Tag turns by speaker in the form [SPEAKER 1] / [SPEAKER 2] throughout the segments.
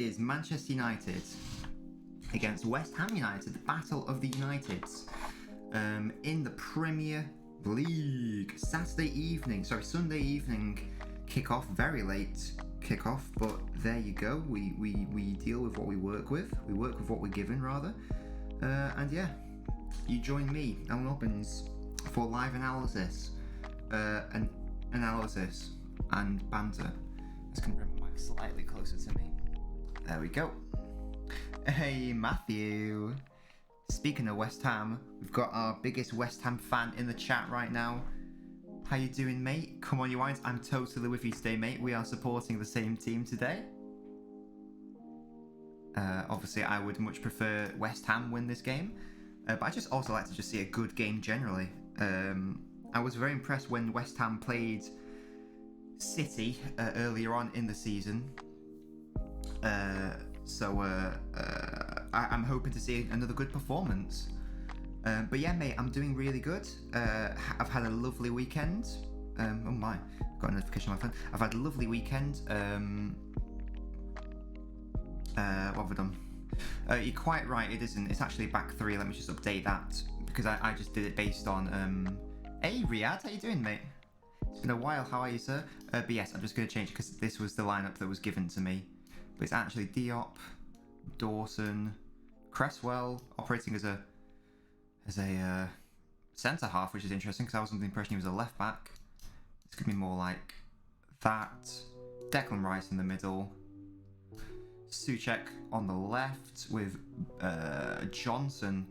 [SPEAKER 1] is Manchester United against West Ham United, the Battle of the Uniteds in the Premier League. Sunday evening kickoff, very late kickoff, but there you go. We deal with what we work with. We work with what we're given, rather. And yeah, you join me, LNobbins, for live analysis, and banter. Let's bring the mic slightly closer to me. There we go. Hey Matthew. Speaking of West Ham, we've got our biggest West Ham fan in the chat right now. How you doing, mate? Come on, you wines. I'm totally with you today, mate. We are supporting the same team today. Obviously, I would much prefer West Ham win this game, but I just also like to just see a good game generally. I was very impressed when West Ham played City earlier on in the season. I'm hoping to see another good performance. But yeah, mate, I'm doing really good. I've had a lovely weekend. Oh my, got a notification on my phone. I've had a lovely weekend. What have I done? You're quite right, it isn't. It's actually back three. Let me just update that because I just did it based on. Hey Riyadh, how you doing, mate? It's been a while. How are you, sir? But yes, I'm just going to change it because this was the lineup that was given to me. But it's actually Diop, Dawson, Cresswell operating as a centre half, which is interesting because I was under the impression he was a left back. It's going to be more like that. Declan Rice in the middle. Souček on the left with Johnson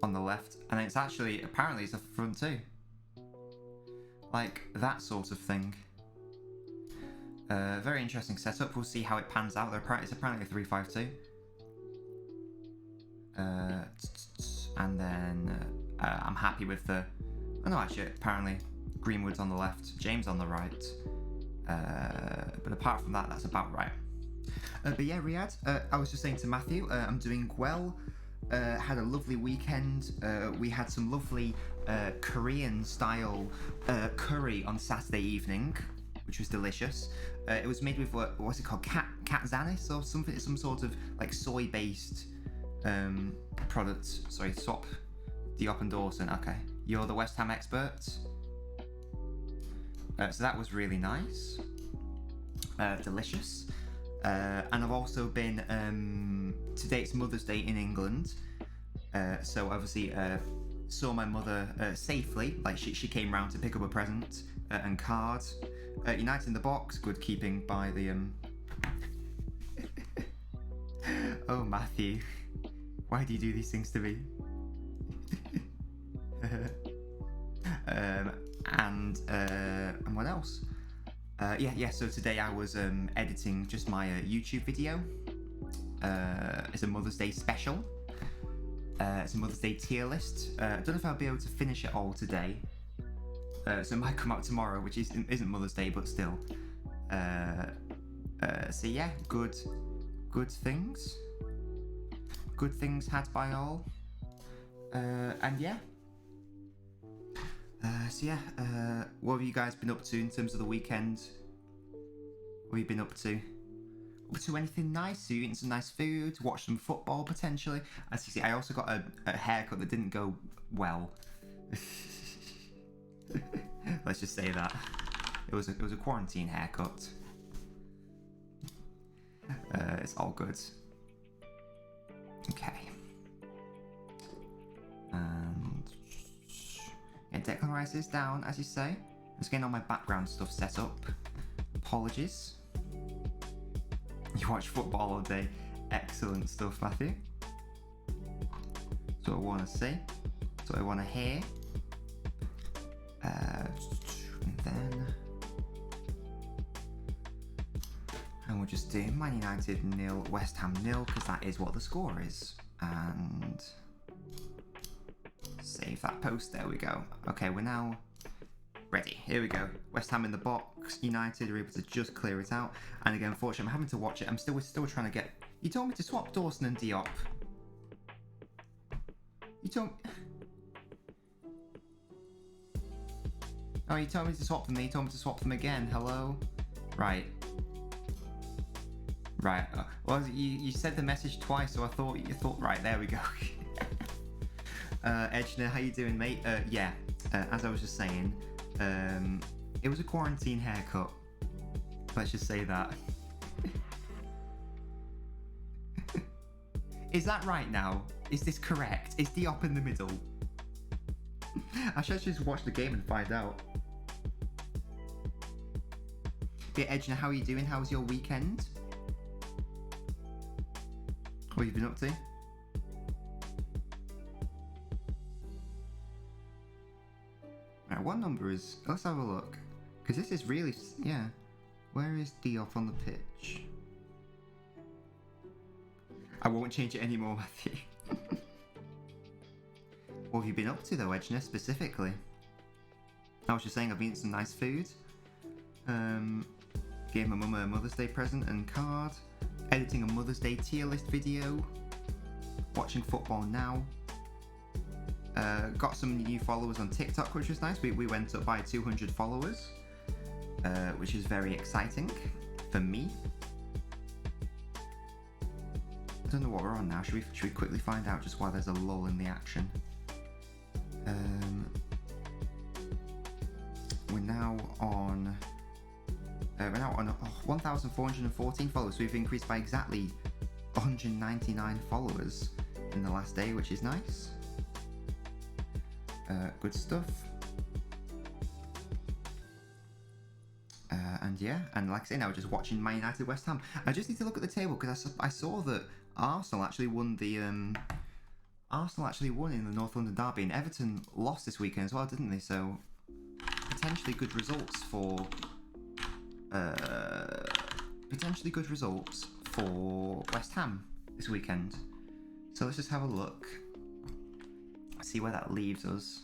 [SPEAKER 1] on the left, and it's actually apparently it's a front two, like that sort of thing. Very interesting setup. We'll see how it pans out. It's apparently a 3-5-2, and then I'm happy with the. Oh no, actually, apparently Greenwood's on the left, James on the right, but apart from that, that's about right. But yeah, Riyadh, I was just saying to Matthew, I'm doing well. Had a lovely weekend. We had some lovely Korean-style curry on Saturday evening, which was delicious. It was made with what's it called, katzanis or something, some sort of like soy-based product. Sorry, swap Diop and Dawson. Okay, you're the West Ham expert. So that was really nice, delicious. And I've also been, today it's Mother's Day in England, so obviously saw my mother safely, like she came round to pick up a present and card. United in the box, good keeping by the, oh Matthew, why do you do these things to me? And what else? So today I was editing just my YouTube video. It's a Mother's Day special. It's a Mother's Day tier list. I don't know if I'll be able to finish it all today. So it might come out tomorrow, which isn't Mother's Day, but still. So yeah, good things. Good things had by all. And yeah. What have you guys been up to in terms of the weekend? What have you been up to? Up to anything nice? Are you eating some nice food? Watch some football potentially? As you see, I also got a haircut that didn't go well. Let's just say that it was a quarantine haircut. It's all good. Okay. And yeah, Declan Rice is down, as you say. I'm just getting all my background stuff set up. Apologies. You watch football all day. Excellent stuff, Matthew. That's what I want to see. That's what I want to hear. And we'll just do Man United 0, West Ham 0, because that is what the score is. And save that post. There we go. Okay, we're now ready. Here we go. West Ham in the box. United are able to just clear it out. And again, unfortunately, I'm having to watch it. We're still trying to get. You told me to swap Dawson and Diop. You told. Oh, you told me to swap them. You told me to swap them again. Hello. Right. Well, you said the message twice, so I thought you thought right, there we go. Edgener, how you doing, mate? Yeah, as I was just saying, it was a quarantine haircut. Let's just say that. Is that right now? Is this correct? Is Diop in the middle? I should just watch the game and find out. Yeah, Edgener, how are you doing? How was your weekend? What have you been up to? Right, what number is... Let's have a look. Because this is really... Yeah. Where is Diop on the pitch? I won't change it anymore, Matthew. What have you been up to though, Edgener, specifically? I was just saying I've eaten some nice food. Gave my mum a Mother's Day present and card. Editing a Mother's Day tier list video. Watching football now. Got some new followers on TikTok, which was nice. We went up by 200 followers, which is very exciting for me. I don't know what we're on now. Should we quickly find out just while there's a lull in the action? We're now on 1,414 followers. So we've increased by exactly 199 followers in the last day, which is nice. Good stuff. And yeah, and like I say, now just watching Man United West Ham. I just need to look at the table because I saw that Arsenal actually won in the North London derby, and Everton lost this weekend as well, didn't they? So potentially good results for West Ham this weekend. So let's just have a look, see where that leaves us.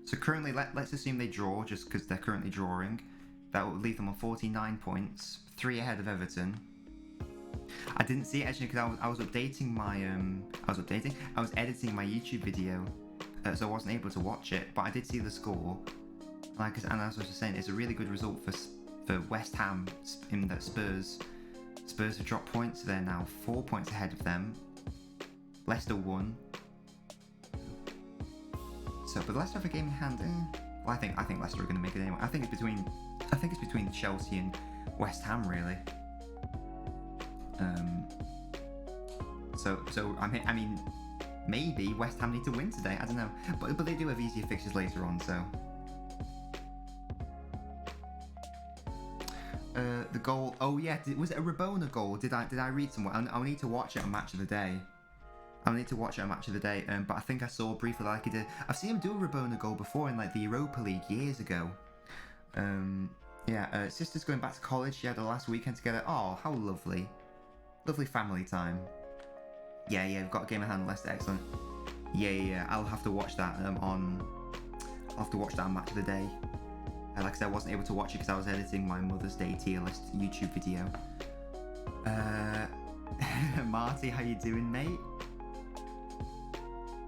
[SPEAKER 1] So currently, let's assume they draw, just because they're currently drawing. That would leave them on 49 points, 3 ahead of Everton. I didn't see it actually because I was updating my I was editing my YouTube video, so I wasn't able to watch it. But I did see the score. And as I was just saying, it's a really good result for West Ham in that Spurs have dropped points. So they're now 4 points ahead of them. Leicester won. So, but Leicester have a game in hand. Well, I think Leicester are going to make it anyway. I think it's between Chelsea and West Ham really. So I mean, maybe West Ham need to win today. I don't know, but they do have easier fixtures later on. So the goal. Oh yeah, was it a Rabona goal? Did I read somewhere? I'll need to watch it on Match of the Day. But I think I saw briefly like he did. I've seen him do a Rabona goal before in like the Europa League years ago. Sister's going back to college. She had her last weekend together. Oh, how lovely. Lovely family time. Yeah, we've got a game in hand. Leicester, excellent. Yeah. I'll have to watch that on Match of the Day. Like I said, I wasn't able to watch it because I was editing my Mother's Day tier list YouTube video. Marty, how you doing, mate?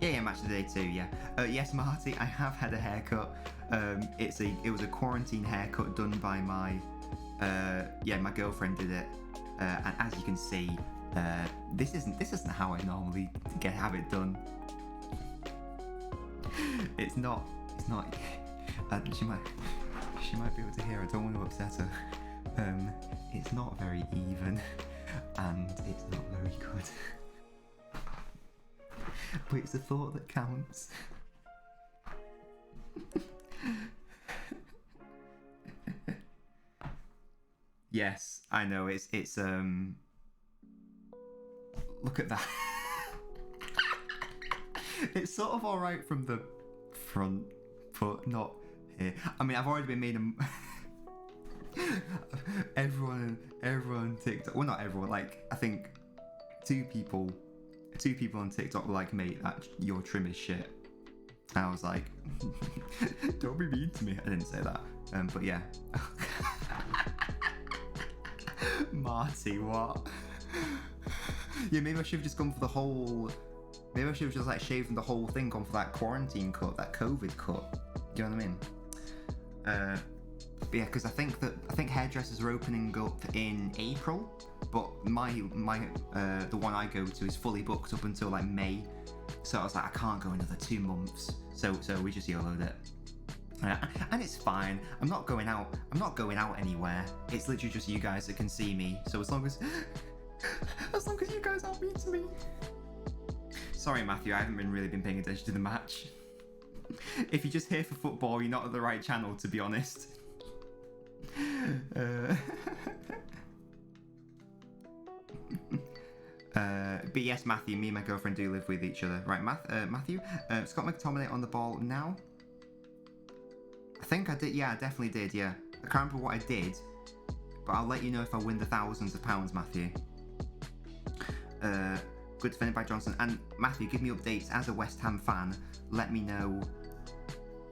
[SPEAKER 1] Yeah, Match of the Day too. Yeah. Yes, Marty, I have had a haircut. It was a quarantine haircut done by my girlfriend did it. And as you can see, this isn't how I normally have it done. It's not. She might be able to hear. I don't want to upset her. It's not very even, and it's not very good. But it's the thought that counts. Yes, I know. It's look at that. It's sort of alright from the front, but not here. I mean, I've already been made everyone on TikTok. Well, not everyone. Like, I think two people on TikTok were like, "Mate, your trim is shit." And I was like, "Don't be mean to me." I didn't say that. But yeah. Marty, what? Yeah, maybe I should have just gone for the whole. Maybe I should have just like shaved the whole thing, gone for that quarantine cut, that COVID cut. Do you know what I mean? But yeah, because I think hairdressers are opening up in April. but my the one I go to is fully booked up until like May. So I was like, I can't go another 2 months. So we just YOLO'd it. And it's fine. I'm not going out anywhere. It's literally just you guys that can see me. So as long as you guys aren't mean to me. Sorry, Matthew, I haven't really been paying attention to the match. If you're just here for football, you're not at the right channel, to be honest. But yes, Matthew, me and my girlfriend do live with each other. Right, Matthew, Scott McTominay on the ball now. I think I did, yeah, I definitely did, yeah. I can't remember what I did, but I'll let you know if I win the thousands of pounds, Matthew. Good defended by Johnson. And Matthew, give me updates as a West Ham fan. Let me know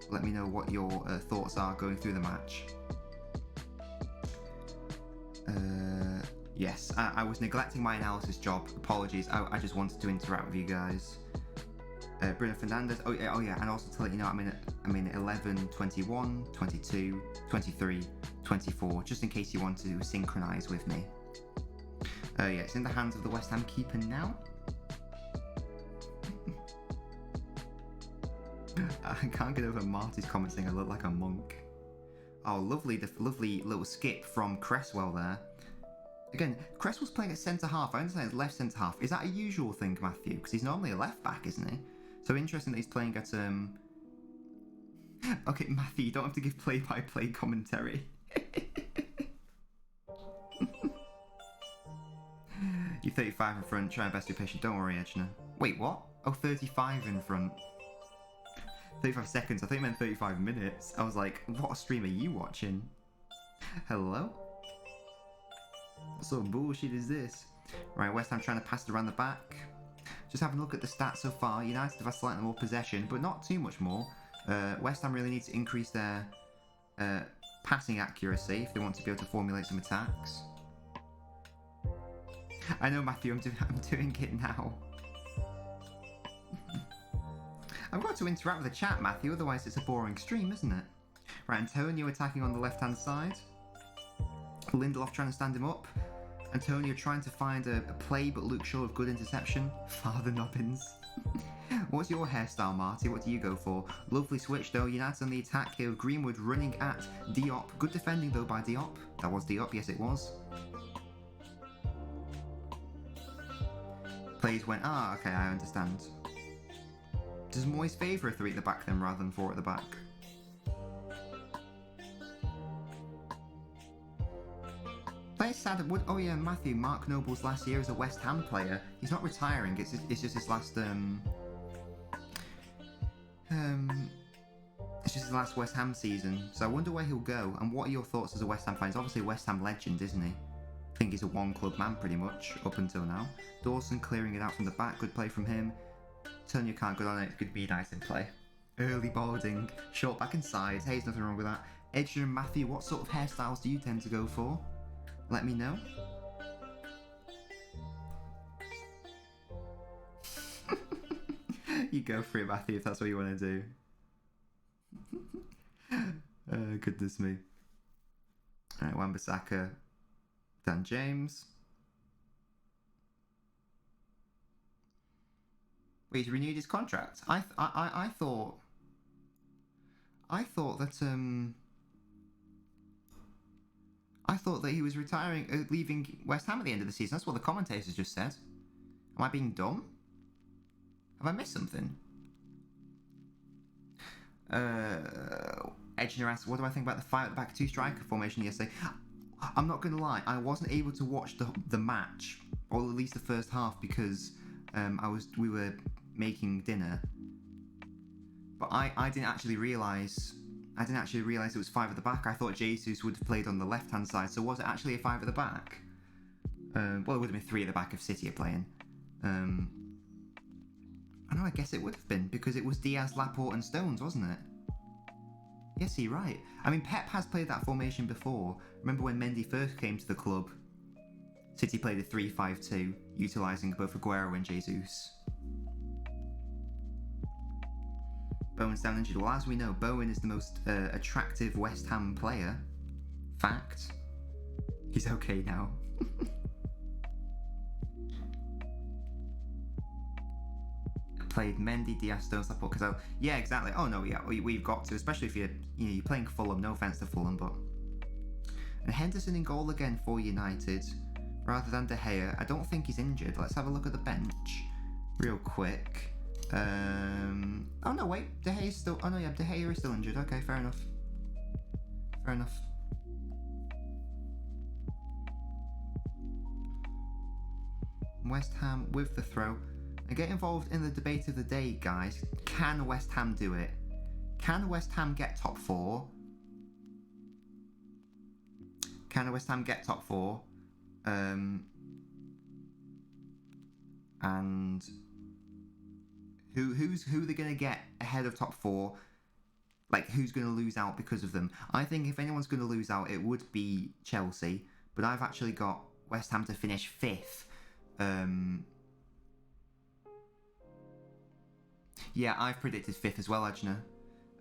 [SPEAKER 1] what your thoughts are going through the match. Yes, I was neglecting my analysis job. Apologies. I just wanted to interact with you guys. Bruno Fernandes. Oh yeah, and also to let you know, I'm in 11, 21, 22, 23, 24, just in case you want to synchronize with me. Yeah, it's in the hands of the West Ham keeper now. I can't get over Marty's comment saying I look like a monk. Oh, lovely, the lovely little skip from Cresswell there. Again, Cresswell's playing at centre-half. I understand it's left centre-half. Is that a usual thing, Matthew? Because he's normally a left-back, isn't he? So interesting that he's playing at... Okay, Matthew, you don't have to give play-by-play commentary. You're 35 in front, try your best to be patient. Don't worry, Edgener. Wait, what? Oh, 35 in front. 35 seconds. I think you meant 35 minutes. I was like, what stream are you watching? Hello? What sort of bullshit is this? Right, West Ham trying to pass it around the back. Just having a look at the stats so far. United have had slightly more possession, but not too much more. West Ham really needs to increase their passing accuracy if they want to be able to formulate some attacks. I know, Matthew, I'm doing it now. I've got to interact with the chat, Matthew, otherwise it's a boring stream, isn't it? Right, Antonio attacking on the left-hand side. Lindelof trying to stand him up. Antonio trying to find a play, but Luke Shaw with good interception. Father Nobbins. What's your hairstyle, Marty? What do you go for? Lovely switch, though. United on the attack here. Greenwood running at Diop. Good defending, though, by Diop. That was Diop. Yes, it was. Plays went... Ah, okay, I understand. Does Moyes favour a 3 at the back, then, rather than 4 at the back? Players sad. Oh yeah, Matthew. Mark Noble's last year as a West Ham player. He's not retiring. It's just his last It's just his last West Ham season. So I wonder where he'll go. And what are your thoughts as a West Ham fan? He's obviously a West Ham legend, isn't he? I think he's a one-club man pretty much up until now. Dawson clearing it out from the back. Good play from him. Turner can't go on it. It could be nice in play. Early boarding. Short back and side. Hey, there's nothing wrong with that. Edger and Matthew, what sort of hairstyles do you tend to go for? Let me know. You go for it, Matthew, if that's what you want to do. Goodness me. Alright, Wan-Bissaka, Dan James. Wait, he's renewed his contract? I thought that he was retiring, leaving West Ham at the end of the season. That's what the commentators just said. Am I being dumb? Have I missed something? Edgener asks, what do I think about the 5 at the back 2 striker formation yesterday? I'm not going to lie, I wasn't able to watch the match, or at least the first half, because we were making dinner. But I didn't actually realise it was 5 at the back. I thought Jesus would have played on the left-hand side. So was it actually a 5 at the back? Well, it would have been 3 at the back if City are playing. I know, I guess it would have been, because it was Diaz, Laporte and Stones, wasn't it? Yes, you're right. I mean, Pep has played that formation before. Remember when Mendy first came to the club? City played a 3-5-2, utilising both Aguero and Jesus. Bowen's down injured. Well, as we know, Bowen is the most attractive West Ham player. Fact. He's okay now. played Mendy, Diaz, Stones, Laporte, Cazorla. Yeah, exactly. Oh no, yeah, we've got to, especially if you're playing Fulham. No offense to Fulham, but and Henderson in goal again for United rather than De Gea. I don't think he's injured. Let's have a look at the bench real quick. Oh no, wait, De Gea's still. Oh no, yeah, De Gea is still injured. Okay, fair enough. Fair enough. West Ham with the throw. And get involved in the debate of the day, guys. Can West Ham do it? Can West Ham get top 4? Can West Ham get top 4? And who they're gonna get ahead of top 4? Like, who's gonna lose out because of them? I think if anyone's gonna lose out, it would be Chelsea. But I've actually got West Ham to finish 5th. Yeah, I've predicted 5th as well, Ajna.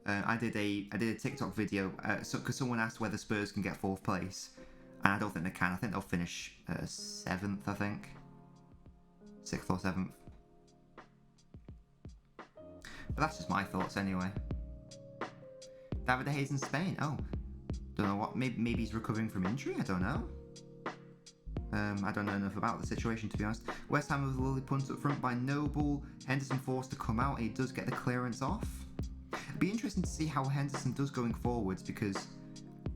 [SPEAKER 1] I did a TikTok video because someone asked whether Spurs can get 4th place, and I don't think they can. I think they'll finish 7th. I think 6th or 7th. But that's just my thoughts anyway. David De Gea's in Spain. Oh, don't know what. Maybe he's recovering from injury. I don't know. I don't know enough about the situation, to be honest. West Ham with a lovely punt up front by Noble. Henderson forced to come out, and he does get the clearance off. It'd be interesting to see how Henderson does going forwards, because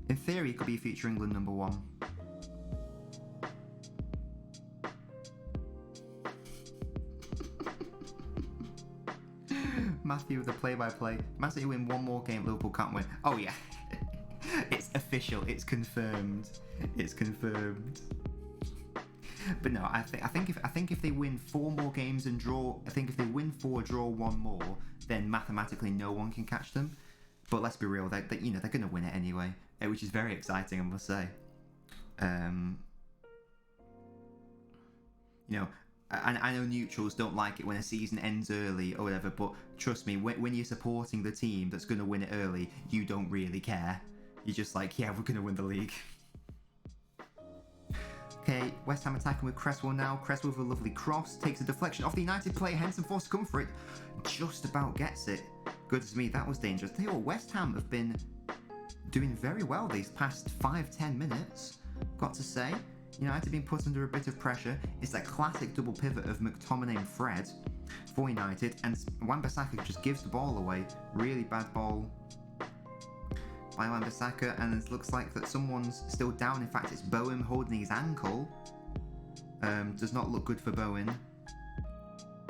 [SPEAKER 1] in theory he could be a future England number 1. Matthew with the play-by-play. Man City win 1 more game, Liverpool can't win. Oh yeah, it's official. It's confirmed. It's confirmed. But no, I think if they win 4 more games and draw, I think if they win 4, draw 1 more, then mathematically no one can catch them. But let's be real, they're going to win it anyway, which is very exciting, I must say. I know neutrals don't like it when a season ends early or whatever, but trust me, when you're supporting the team that's going to win it early, you don't really care. You're just like, yeah, we're going to win the league. Okay, West Ham attacking with Cresswell now. Cresswell with a lovely cross. Takes a deflection off the United player. Henderson forced to come for it. Just about gets it. Goodness me, that was dangerous. Tell you what, West Ham have been doing very well these past 5-10 minutes. Got to say. United being put under a bit of pressure. It's that classic double pivot of McTominay and Fred for United. And Wan-Bissaka just gives the ball away. Really bad ball by Wan-Bissaka, and it looks like that someone's still down. In fact, it's Bowen holding his ankle. Does not look good for Bowen.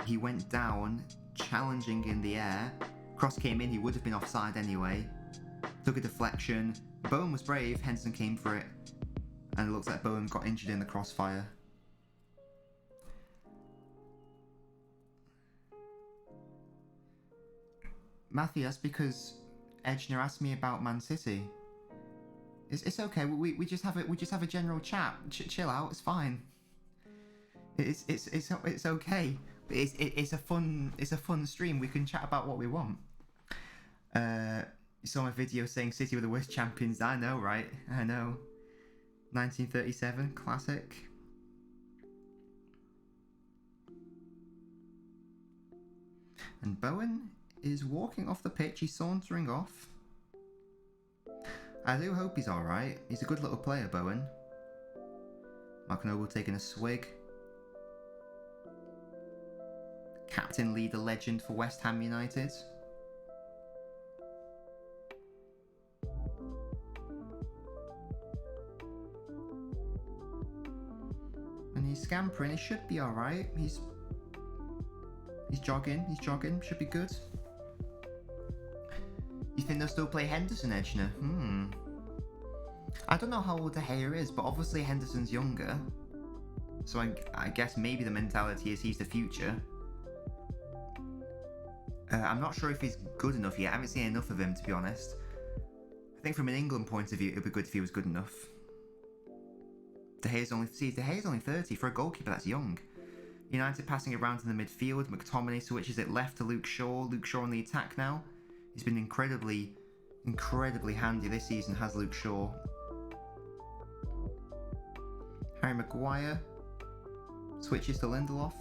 [SPEAKER 1] He went down, challenging in the air. Cross came in, he would have been offside anyway. Took a deflection. Bowen was brave, Henderson came for it. And it looks like Bowen got injured in the crossfire. Matthew, that's because Edgener asked me about Man City. It's okay. We just have a general chat. Chill out. It's fine. It's okay. It's a fun stream. We can chat about what we want. You saw my video saying City were the worst champions. I know, right? I know. 1937 classic. And Bowen is walking off the pitch. He's sauntering off. I do hope he's alright. He's a good little player, Bowen. Mark Noble taking a swig. Captain, leader, legend for West Ham United. And he's scampering. He should be alright. He's jogging. Should be good. You think they'll still play Henderson, Edgener? I don't know how old De Gea is, but obviously Henderson's younger. So I guess maybe the mentality is he's the future. I'm not sure if he's good enough yet. I haven't seen enough of him, to be honest. I think from an England point of view, it would be good if he was good enough. De Gea's only 30. For a goalkeeper, that's young. United passing it around in the midfield. McTominay switches it left to Luke Shaw. Luke Shaw on the attack now. He's been incredibly handy this season, has Luke Shaw. Harry Maguire switches to Lindelof.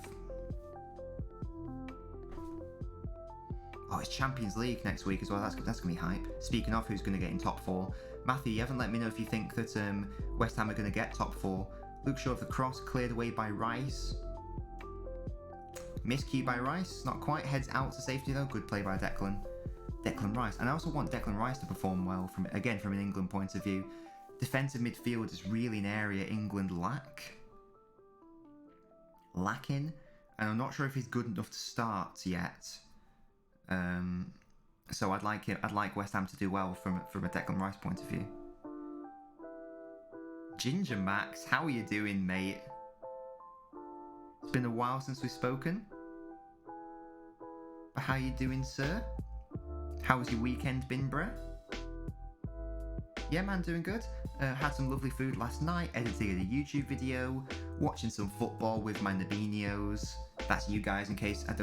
[SPEAKER 1] Oh, it's Champions League next week as well. That's going to be hype. Speaking of who's going to get in top 4, Matthew, you haven't let me know if you think that West Ham are going to get top 4. Luke Shaw of the cross, cleared away by Rice. Miscue by Rice, not quite. Heads out to safety though. Good play by Declan Rice. And I also want Declan Rice to perform well from an England point of view. Defensive midfield is really an area England lacking, and I'm not sure if he's good enough to start yet. So I'd like West Ham to do well from a Declan Rice point of view. Ginger Max, how are you doing, mate? It's been a while since we've spoken. But how you doing, sir? How's your weekend been, bruh? Yeah, man, doing good. Had some lovely food last night, editing a YouTube video, watching some football with my Nabinios. That's you guys, in case I've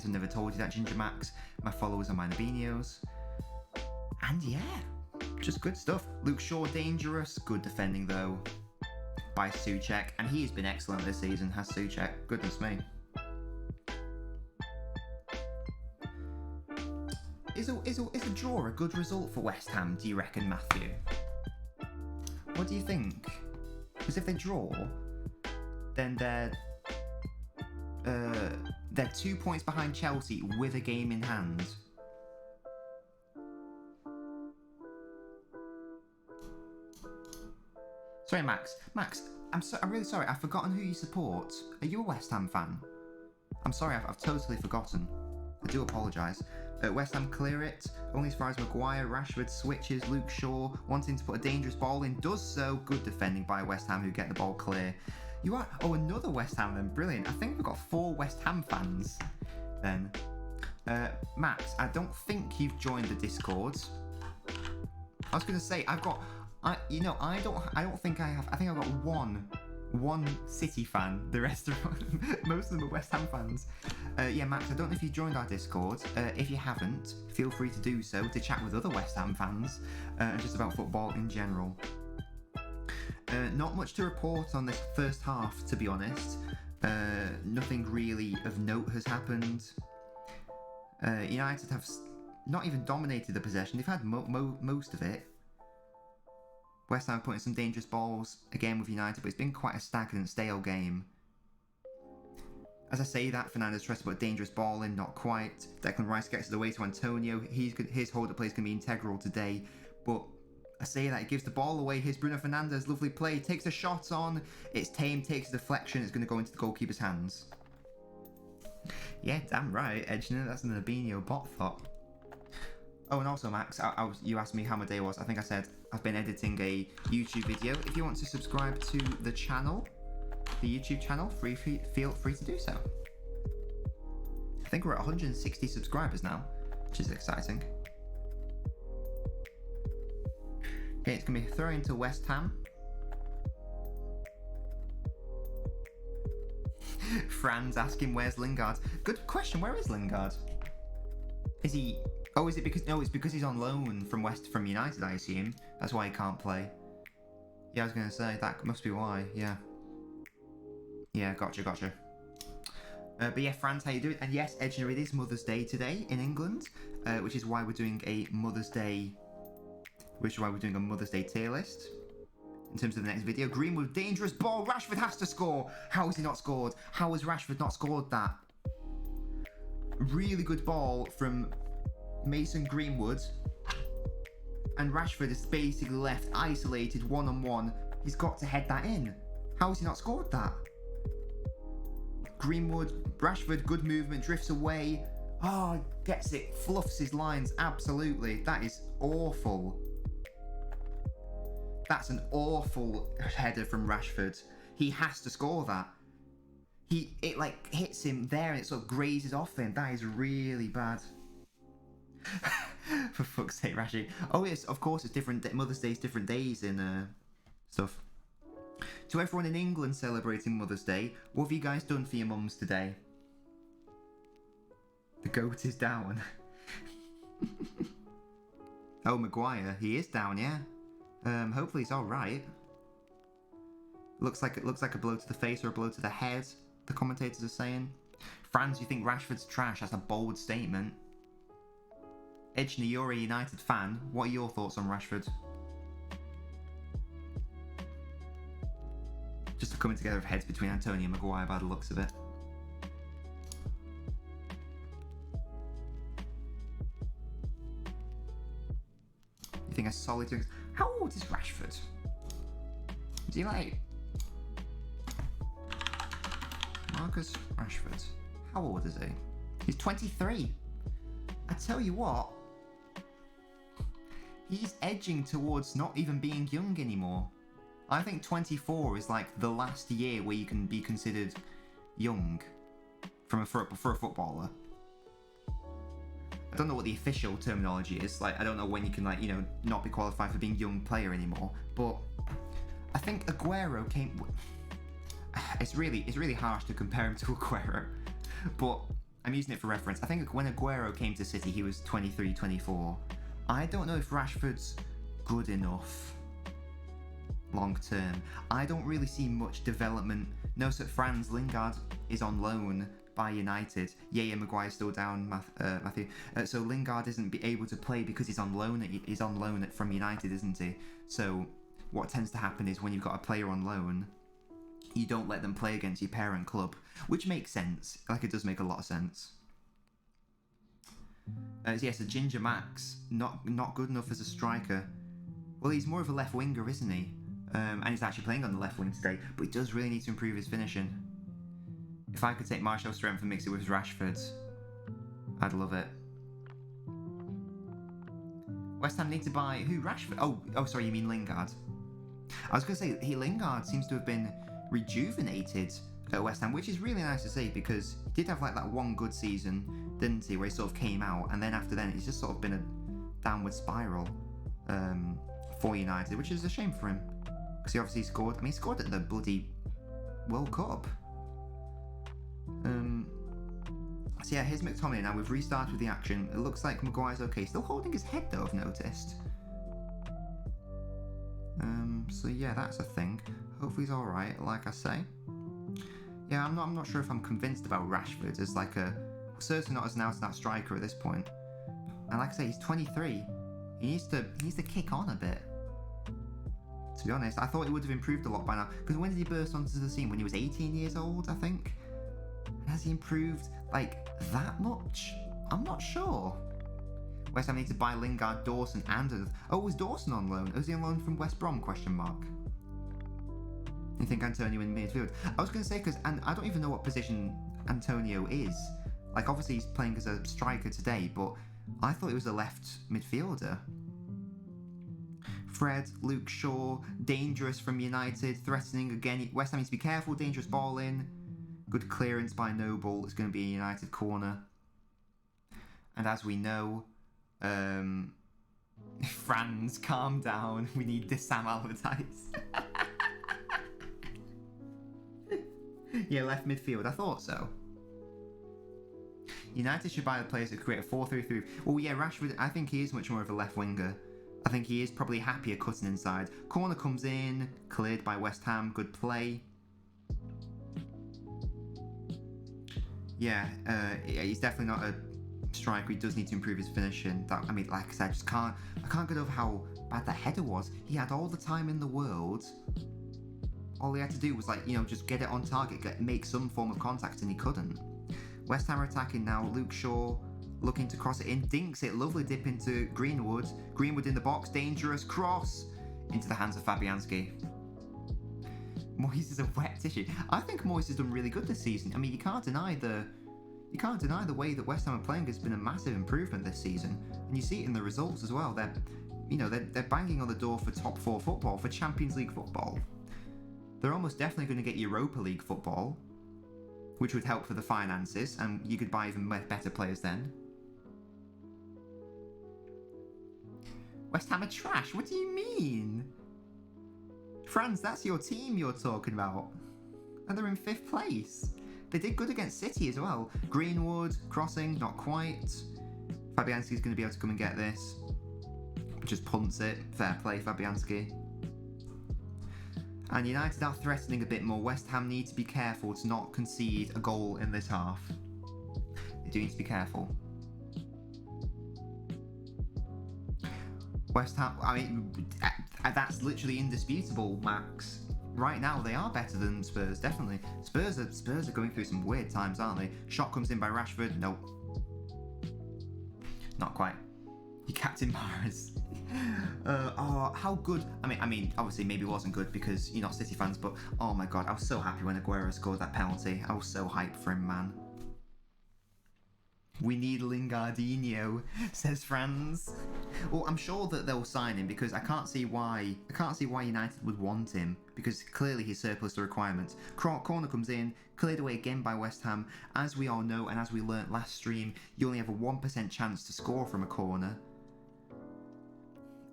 [SPEAKER 1] never told you that, Ginger Max. My followers are my Nabinios. And yeah, just good stuff. Luke Shaw, dangerous. Good defending, though, by Souček. And he's been excellent this season, has Souček. Goodness me. Is a draw a good result for West Ham, do you reckon, Matthew? What do you think? Because if they draw, then they're 2 points behind Chelsea with a game in hand. Sorry, Max. I'm really sorry. I've forgotten who you support. Are you a West Ham fan? I'm sorry. I've totally forgotten. I do apologise. West Ham clear it, only as far as Maguire. Rashford switches. Luke Shaw wanting to put a dangerous ball in, does so. Good defending by West Ham, who get the ball clear. You are another West Ham then, brilliant. I think we've got 4 West Ham fans then. Max, I don't think you've joined the Discord. I was gonna say I don't think I have. I think I've got one City fan. The rest are most of them are West Ham fans. Yeah, Max, I don't know if you joined our Discord. If you haven't, feel free to do so to chat with other West Ham fans and just about football in general. Not much to report on this first half, to be honest. Nothing really of note has happened. United have not even dominated the possession. They've had most of it. West Ham putting some dangerous balls again with United, but it's been quite a stagnant, stale game. As I say that, Fernandes tries to put a dangerous ball in, not quite. Declan Rice gets it away to Antonio. His hold-up play is going to be integral today, but I say that, it gives the ball away. Here's Bruno Fernandes, lovely play, takes a shot on. It's tame, takes a deflection, it's going to go into the goalkeeper's hands. Yeah, damn right, Edgener, that's an Albino bot thought. Oh, and also, Max, you asked me how my day was. I think I said I've been editing a YouTube video. If you want to subscribe to the channel, the YouTube channel, feel free to do so. I think we're at 160 subscribers now, which is exciting. Okay, it's going to be thrown into West Ham. Fran's asking where's Lingard. Good question, where is Lingard? Is he... Oh, is it because... No, it's because he's on loan from United, I assume. That's why he can't play. Yeah, I was going to say, that must be why, yeah. Yeah, gotcha. But yeah, Franz, how you doing? And yes, Edgener, it is Mother's Day today in England, which is why we're doing a Mother's Day... Which is why we're doing a Mother's Day tier list. In terms of the next video, Greenwood, dangerous ball. Rashford has to score. How has he not scored? How has Rashford not scored that? Really good ball from Mason Greenwood. And Rashford is basically left isolated one-on-one. He's got to head that in. How has he not scored that? Greenwood, Rashford, good movement, drifts away. Oh, gets it, fluffs his lines. Absolutely. That is awful. That's an awful header from Rashford. He has to score that. It like hits him there and it sort of grazes off him. That is really bad. For fuck's sake, Rashi. Oh yes, of course it's different. Mother's Day's different days in stuff. To everyone in England celebrating Mother's Day, what have you guys done for your mums today? The goat is down. Oh, Maguire, he is down, yeah. Hopefully he's all right. Looks like a blow to the face or a blow to the head. The commentators are saying. Franz, you think Rashford's trash? That's a bold statement. Edgner, you're a United fan. What are your thoughts on Rashford? Just a coming together of heads between Antonio and Maguire by the looks of it. You think a solid... How old is Rashford? Is he like... Marcus Rashford. How old is he? He's 23. I tell you what, he's edging towards not even being young anymore. I think 24 is like the last year where you can be considered young for a footballer. I don't know what the official terminology is. Like, I don't know when you can, like, you know, not be qualified for being young player anymore. But I think Aguero came... It's really harsh to compare him to Aguero, but I'm using it for reference. I think when Aguero came to City, he was 23, 24. I don't know if Rashford's good enough long term. I don't really see much development. No, so Franz Lingard is on loan by United. Yeah, Maguire's still down, Matthew. So Lingard isn't able to play because he's on loan. He's on loan from United, isn't he? So what tends to happen is when you've got a player on loan, you don't let them play against your parent club, which makes sense. Like, it does make a lot of sense. So Ginger Max, not good enough as a striker. Well, he's more of a left winger, isn't he? And he's actually playing on the left wing today, but he does really need to improve his finishing. If I could take Martial's strength and mix it with Rashford's, I'd love it. West Ham need to buy... Who? Rashford? Oh, sorry, you mean Lingard. I was going to say, Lingard seems to have been rejuvenated at West Ham, which is really nice to see, because he did have like that one good season, didn't he, where he sort of came out, and then after then it's just sort of been a downward spiral for United, which is a shame for him, because he obviously scored. I mean, he scored at the bloody World Cup. So yeah, here's McTominay now. We've restarted with the action. It looks like Maguire's okay. Still holding his head though, I've noticed. So yeah, that's a thing. Hopefully he's alright, like I say. Yeah, I'm not sure if I'm convinced about Rashford as like a... Certainly not as an out-and-out striker at this point. And like I say, he's 23. He needs to kick on a bit. To be honest, I thought he would have improved a lot by now. Because when did he burst onto the scene? When he was 18 years old, I think? Has he improved, like, that much? I'm not sure. West Ham need to buy Lingard, Dawson, and... Oh, was Dawson on loan? Was he on loan from West Brom, question mark? You think Antonio in midfield? I was going to say, because I don't even know what position Antonio is. Like, obviously he's playing as a striker today, but I thought he was a left midfielder. Fred, Luke Shaw, dangerous from United, threatening again. West Ham needs to be careful, dangerous ball in. Good clearance by Noble. It's going to be a United corner. And as we know, Franz, calm down. We need this Sam Allardyce. Yeah, left midfield. I thought so. United should buy the players that create a 4-3-3. Well, yeah, Rashford, I think he is much more of a left winger. I think he is probably happier cutting inside. Corner comes in, cleared by West Ham. Good play. Yeah, he's definitely not a striker. He does need to improve his finishing. I mean, like I said, I can't get over how bad the header was. He had all the time in the world. All he had to do was, like, you know, just get it on target, make some form of contact, and he couldn't. West Ham are attacking now. Luke Shaw looking to cross it in. Dinks it. Lovely dip into Greenwood. Greenwood in the box. Dangerous cross into the hands of Fabianski. Moyes is a wet tissue. I think Moyes has done really good this season. I mean, you can't deny the way that West Ham are playing has been a massive improvement this season, and you see it in the results as well. They're banging on the door for top 4 football, for Champions League football. They're almost definitely going to get Europa League football, which would help for the finances, and you could buy even better players then. West Ham are trash? What do you mean? Franz, that's your team you're talking about. And they're in 5th place. They did good against City as well. Greenwood, crossing, not quite. Fabianski's going to be able to come and get this. Just punts it. Fair play, Fabianski. And United are threatening a bit more. West Ham need to be careful to not concede a goal in this half. They do need to be careful. West Ham, I mean, that's literally indisputable, Max. Right now, they are better than Spurs, definitely. Spurs are going through some weird times, aren't they? Shot comes in by Rashford. Nope. Not quite. Your captain Mahrez. Oh, how good. I mean, obviously, maybe it wasn't good because you're not City fans, but oh my god, I was so happy when Aguero scored that penalty. I was so hyped for him, man. We need Lingardinho, says Franz. Well, I'm sure that they'll sign him because I can't see why United would want him, because clearly he's surplus to requirements. Corner comes in, cleared away again by West Ham. As we all know, and as we learnt last stream, you only have a 1% chance to score from a corner,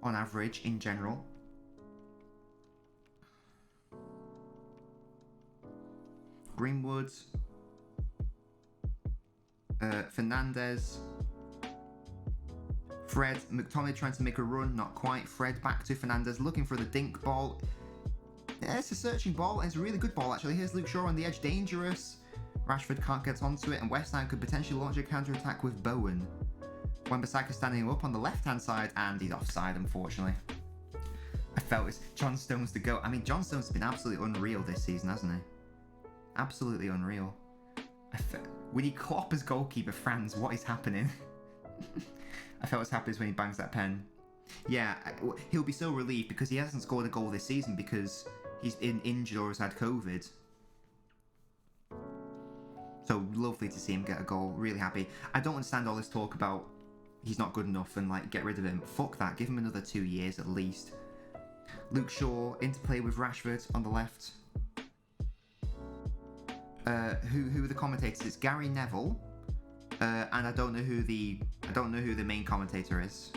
[SPEAKER 1] on average, in general. Greenwood. Fernandez, Fred, McTominay trying to make a run, not quite. Fred back to Fernandez, looking for the dink ball. Yeah, it's a searching ball, and it's a really good ball actually. Here's Luke Shaw on the edge, dangerous. Rashford can't get onto it, and West Ham could potentially launch a counter-attack with Bowen. Wan-Bissaka standing up on the left-hand side, and he's offside, unfortunately. I felt it's John Stones to go. I mean, John Stones has been absolutely unreal this season, hasn't he? Absolutely unreal. We need Klopp as goalkeeper, Franz. What is happening? I felt as happy as when he bangs that pen. Yeah, he'll be so relieved because he hasn't scored a goal this season because he's been injured or has had COVID. So lovely to see him get a goal. Really happy. I don't understand all this talk about he's not good enough and like get rid of him. Fuck that. Give him another 2 years at least. Luke Shaw interplay with Rashford on the left. Who are the commentators? It's Gary Neville, and I don't know who the main commentator is.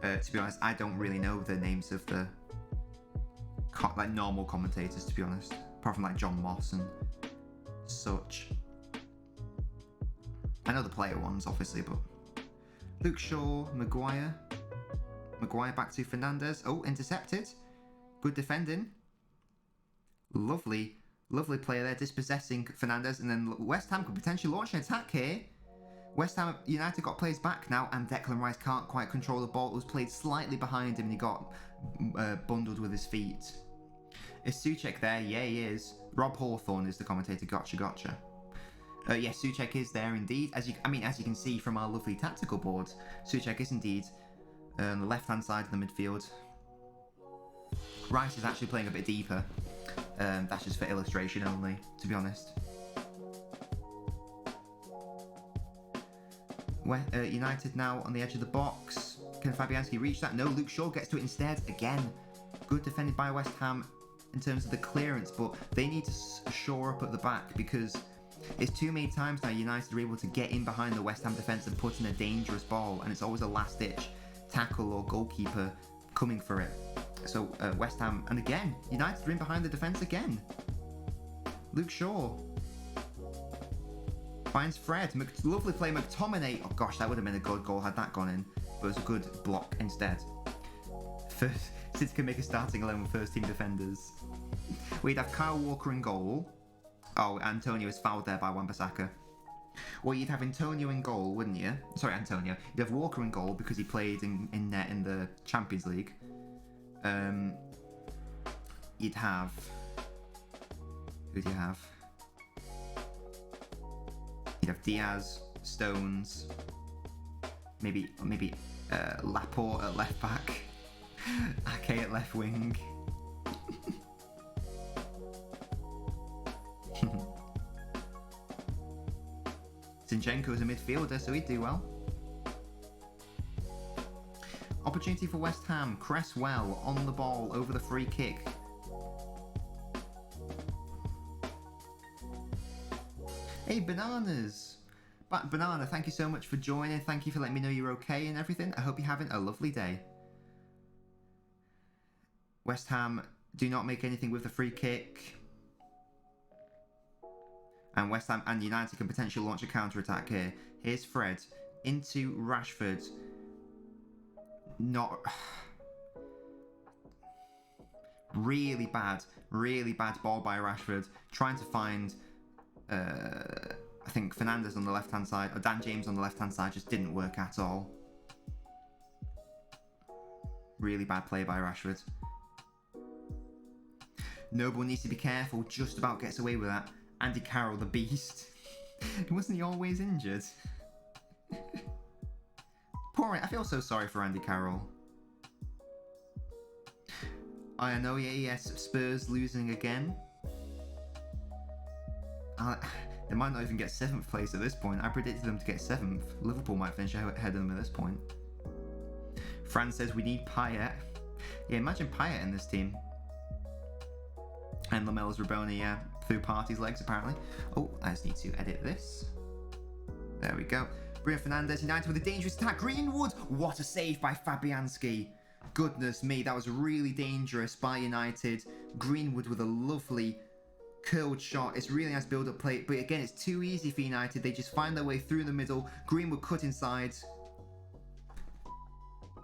[SPEAKER 1] To be honest, I don't really know the names of the like normal commentators. To be honest, apart from like John Moss and such. I know the player ones, obviously, but Luke Shaw, Maguire back to Fernandez. Oh, intercepted. Good defending. Lovely player there, dispossessing Fernandez, and then West Ham could potentially launch an attack here. West Ham United got players back now, and Declan Rice can't quite control the ball. It was played slightly behind him, and he got bundled with his feet. Is Souček there? Yeah, he is. Rob Hawthorne is the commentator. Gotcha. Yes, Souček is there indeed. As you can see from our lovely tactical board, Souček is indeed on the left-hand side of the midfield. Rice is actually playing a bit deeper. That's just for illustration only, to be honest. United now on the edge of the box. Can Fabianski reach that? No, Luke Shaw gets to it instead. Again, good defended by West Ham in terms of the clearance, but they need to shore up at the back because it's too many times now United are able to get in behind the West Ham defence and put in a dangerous ball, and it's always a last-ditch tackle or goalkeeper coming for it. So West Ham, and again, United are in behind the defence again. Luke Shaw finds Fred. Lovely play, McTominay. Oh gosh, that would have been a good goal had that gone in, but it was a good block instead. City can make a starting 11 with first team defenders. We'd have Kyle Walker in goal. Oh, Antonio is fouled there by Wan-Bissaka. Well, you'd have Antonio in goal, wouldn't you? Sorry, Antonio. You'd have Walker in goal because he played in net in the Champions League. You'd have... Who do you have? You'd have Diaz, Stones, maybe Laporte at left back, Ake at left wing. Zinchenko is a midfielder, so he'd do well. Opportunity for West Ham. Cresswell on the ball over the free kick. Hey, Bananas! Banana, thank you so much for joining. Thank you for letting me know you're okay and everything. I hope you're having a lovely day. West Ham do not make anything with the free kick. And West Ham and United can potentially launch a counter-attack here. Here's Fred into Rashford. Not... really bad ball by Rashford. Trying to find... I think Fernandez on the left-hand side, or Dan James on the left-hand side, just didn't work at all. really bad play by Rashford. Noble needs to be careful, just about gets away with that. Andy Carroll, the beast. Wasn't he always injured? Poor, I feel so sorry for Andy Carroll. I know, yes, Spurs losing again. They might not even get 7th place at this point. I predicted them to get 7th. Liverpool might finish ahead of them at this point. Fran says we need Payet. Yeah, imagine Payet in this team. And Lamella's Raboni, yeah, through Party's legs apparently. Oh, I just need to edit this. There we go. Bruno Fernandes, United with a dangerous attack. Greenwood! What a save by Fabianski. Goodness me, that was really dangerous by United. Greenwood with a lovely curled shot. It's really nice build-up play, but again, it's too easy for United. They just find their way through the middle. Greenwood cut inside.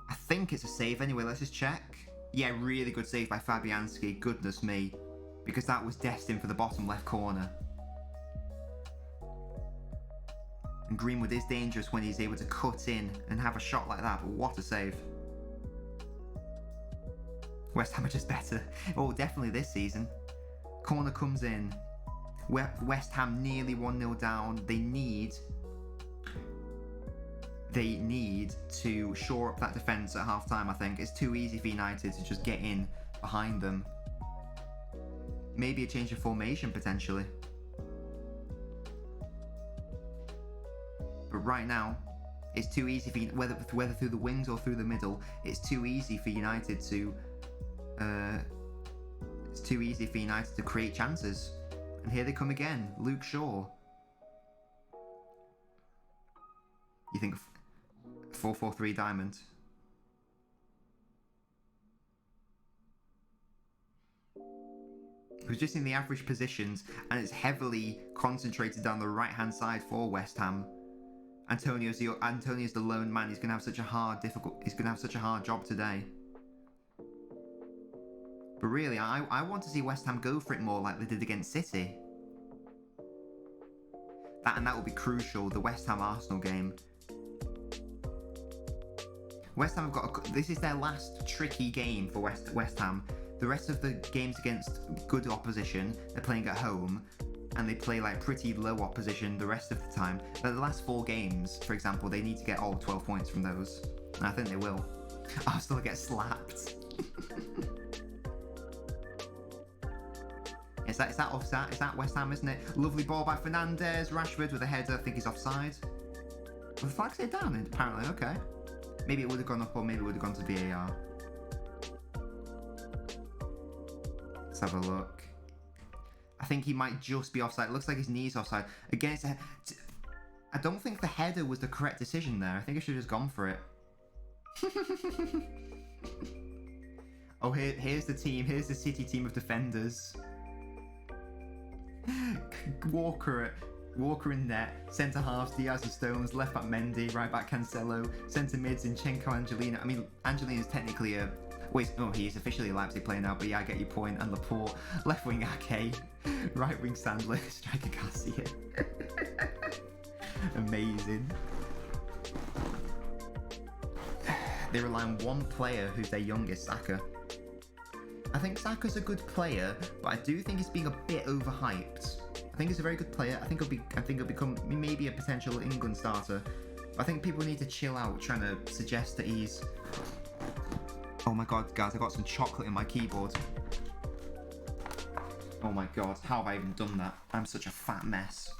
[SPEAKER 1] I think it's a save anyway. Let's just check. Yeah, really good save by Fabianski. Goodness me. Because that was destined for the bottom left corner. And Greenwood is dangerous when he's able to cut in and have a shot like that, but what a save. West Ham are just better. Oh, definitely this season. Corner comes in. West Ham nearly 1-0 down. They need to shore up that defence at half-time, I think. It's too easy for United to just get in behind them. Maybe a change of formation, potentially. But right now, it's too easy for whether through the wings or through the middle. It's too easy for United to. It's too easy for United to create chances. And here they come again. Luke Shaw. You think 4-4-3 diamond? It was just in the average positions, and it's heavily concentrated down the right-hand side for West Ham. Antonio's the lone man. He's gonna have such a hard job today. But really, I want to see West Ham go for it more like they did against City. That will be crucial. The West Ham Arsenal game. West Ham have got this is their last tricky game for West Ham. The rest of the games against good opposition, they're playing at home, and they play like pretty low opposition the rest of the time. But the last 4 games, for example, they need to get all 12 points from those, and I think they will. Arsenal get slapped. Is that West Ham, isn't it? Lovely ball by Fernandes. Rashford with a header. I think he's offside. Well, the flag stayed down, apparently. Okay. Maybe it would have gone up, or maybe it would have gone to VAR. Let's have a look. I think he might just be offside. It looks like his knee's offside. Again, I don't think the header was the correct decision there. I think I should have just gone for it. Oh, here's the team. Here's the City team of defenders. Walker in net, centre halves Diaz and Stones, left back Mendy, right back Cancelo, centre mids Zinchenko, Angelino. I mean, Angelino's technically a he is officially a Leipzig player now, but yeah, I get your point. And Laporte, left wing Ake, right wing Sandler, striker Garcia. Amazing. They rely on one player who's their youngest, Saka. I think Saka's a good player, but I do think he's being a bit overhyped. I think he's a very good player. I think he'll become maybe a potential England starter. But I think people need to chill out trying to suggest that he's... Oh my god, guys, I got some chocolate in my keyboard. Oh my god, how have I even done that? I'm such a fat mess.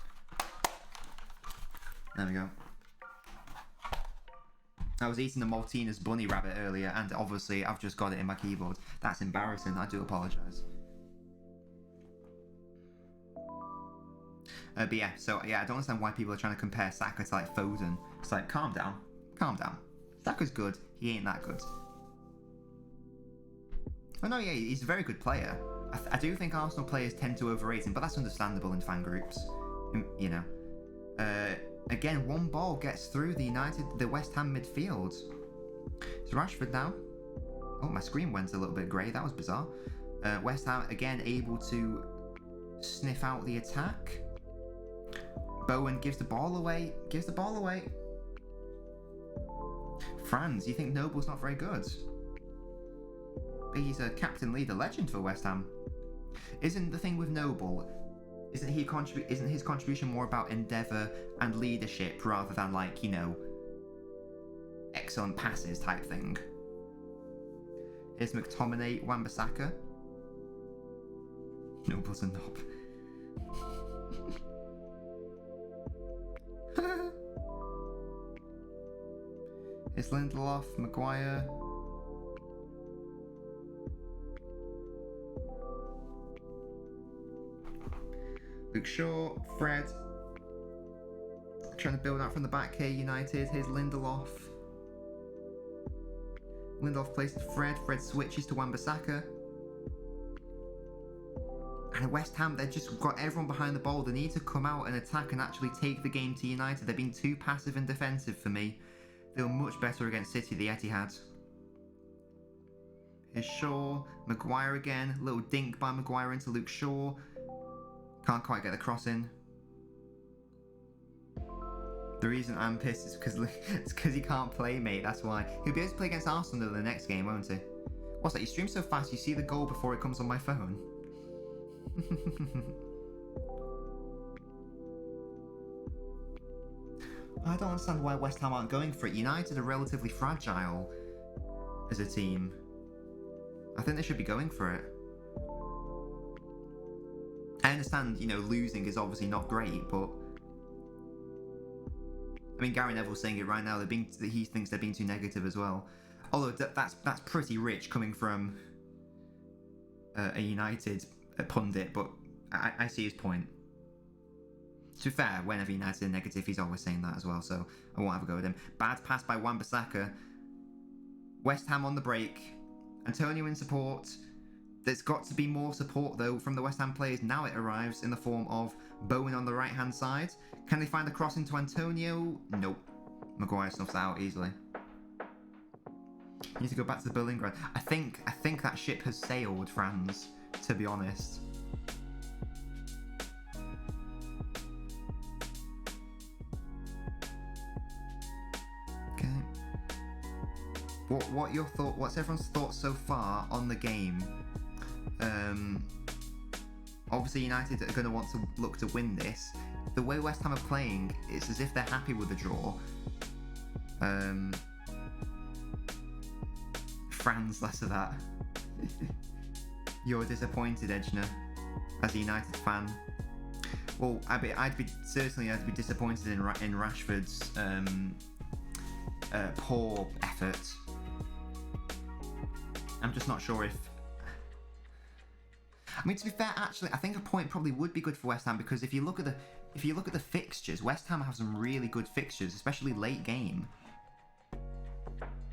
[SPEAKER 1] There we go. I was eating the Maltina's bunny rabbit earlier, and obviously I've just got it in my keyboard. That's embarrassing. I do apologise. But yeah, so yeah, I don't understand why people are trying to compare Saka to like Foden. It's like, calm down. Calm down. Saka's good. He ain't that good. Oh no, yeah, he's a very good player. I do think Arsenal players tend to overrate him, but that's understandable in fan groups. You know. Again, one ball gets through the West Ham midfield. It's Rashford now. Oh, my screen went a little bit grey. That was bizarre. West Ham, again, able to sniff out the attack. Bowen gives the ball away. Franz, you think Noble's not very good? he's a captain leader legend for West Ham. Isn't the thing with Noble? Isn't his contribution more about endeavour and leadership rather than like, you know, excellent passes type thing? Here's McTominay, Wan-Bissaka. Noble's a knob. Here's Lindelof, Maguire. Luke Shaw, Fred. Trying to build out from the back here, United. Here's Lindelof. Lindelof plays to Fred. Fred switches to Wan-Bissaka. And West Ham, they've just got everyone behind the ball. They need to come out and attack and actually take the game to United. They've been too passive and defensive for me. They were much better against City, the Etihad. Here's Shaw. Maguire again. Little dink by Maguire into Luke Shaw. Can't quite get the cross in. The reason I'm pissed is because he can't play, mate. That's why. He'll be able to play against Arsenal in the next game, won't he? What's that? You stream so fast, you see the goal before it comes on my phone. I don't understand why West Ham aren't going for it. United are relatively fragile as a team. I think they should be going for it. I understand, you know, losing is obviously not great, but I mean, Gary Neville's saying it right now. He thinks they're being too negative as well. Although that's pretty rich coming from a United pundit, but I see his point. To be fair, whenever United are negative, he's always saying that as well, so I won't have a go with him. Bad pass by Wan-Bissaka. West Ham on the break. Antonio in support. There's got to be more support, though, from the West Ham players. Now it arrives in the form of Bowen on the right-hand side. Can they find the cross into Antonio? Nope. Maguire snuffs out easily. You need to go back to the Berlin ground. I think that ship has sailed, Franz, to be honest. Okay. What's everyone's thoughts so far on the game? Obviously United are going to want to look to win this. The way West Ham are playing, it's as if they're happy with the draw. Franz, less of that. You're disappointed, Edgener, as a United fan. Well, I'd be disappointed in Rashford's poor effort. I'm just not sure if. I mean, to be fair, actually, I think a point probably would be good for West Ham, because if you look at the fixtures, West Ham have some really good fixtures, especially late game.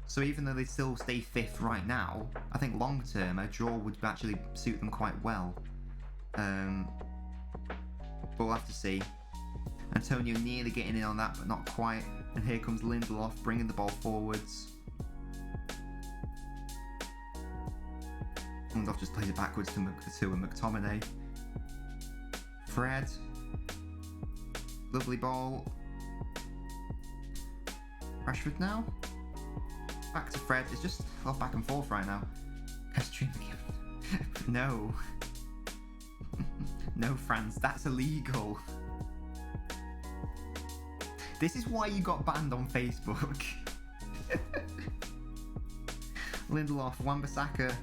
[SPEAKER 1] So even though they still stay fifth right now, I think long term a draw would actually suit them quite well. But we'll have to see. Antonio nearly getting in on that, but not quite. And here comes Lindelof bringing the ball forwards. Lindelof just plays it backwards to McTominay. Fred. Lovely ball. Rashford now. Back to Fred. It's just back and forth right now. No. No, Franz. That's illegal. This is why you got banned on Facebook. Lindelof, Wan-Bissaka.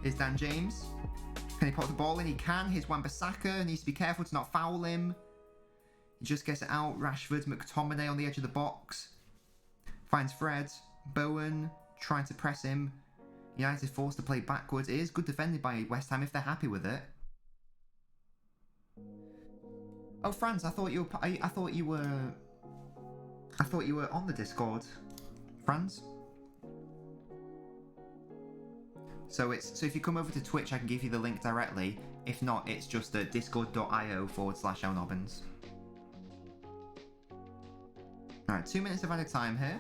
[SPEAKER 1] Here's Dan James. Can he put the ball in? He can. Here's Wan-Bissaka. Needs to be careful to not foul him. He just gets it out. Rashford, McTominay on the edge of the box. Finds Fred. Bowen trying to press him. United forced to play backwards. It is good defended by West Ham if they're happy with it. Oh, Franz, I thought you were on the Discord, Franz. So if you come over to Twitch, I can give you the link directly. If not, it's just at discord.io/LNobbins. Alright, 2 minutes of added time here.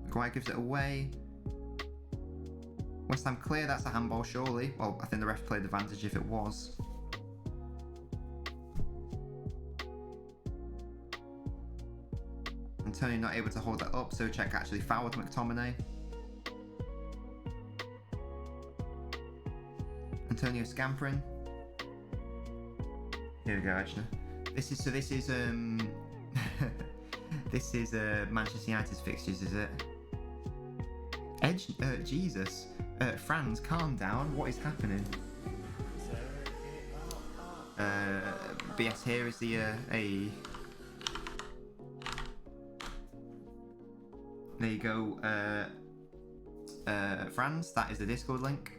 [SPEAKER 1] Maguire gives it away. West Ham clear, that's a handball surely. Well, I think the ref played advantage if it was. Antonio not able to hold that up, so Czech actually fouled McTominay. Antonio scampering. Here we go, actually. This is this is Manchester United's fixtures, is it? Jesus. Franz, calm down. What is happening? But yes, here is the there you go, Franz. That is the Discord link.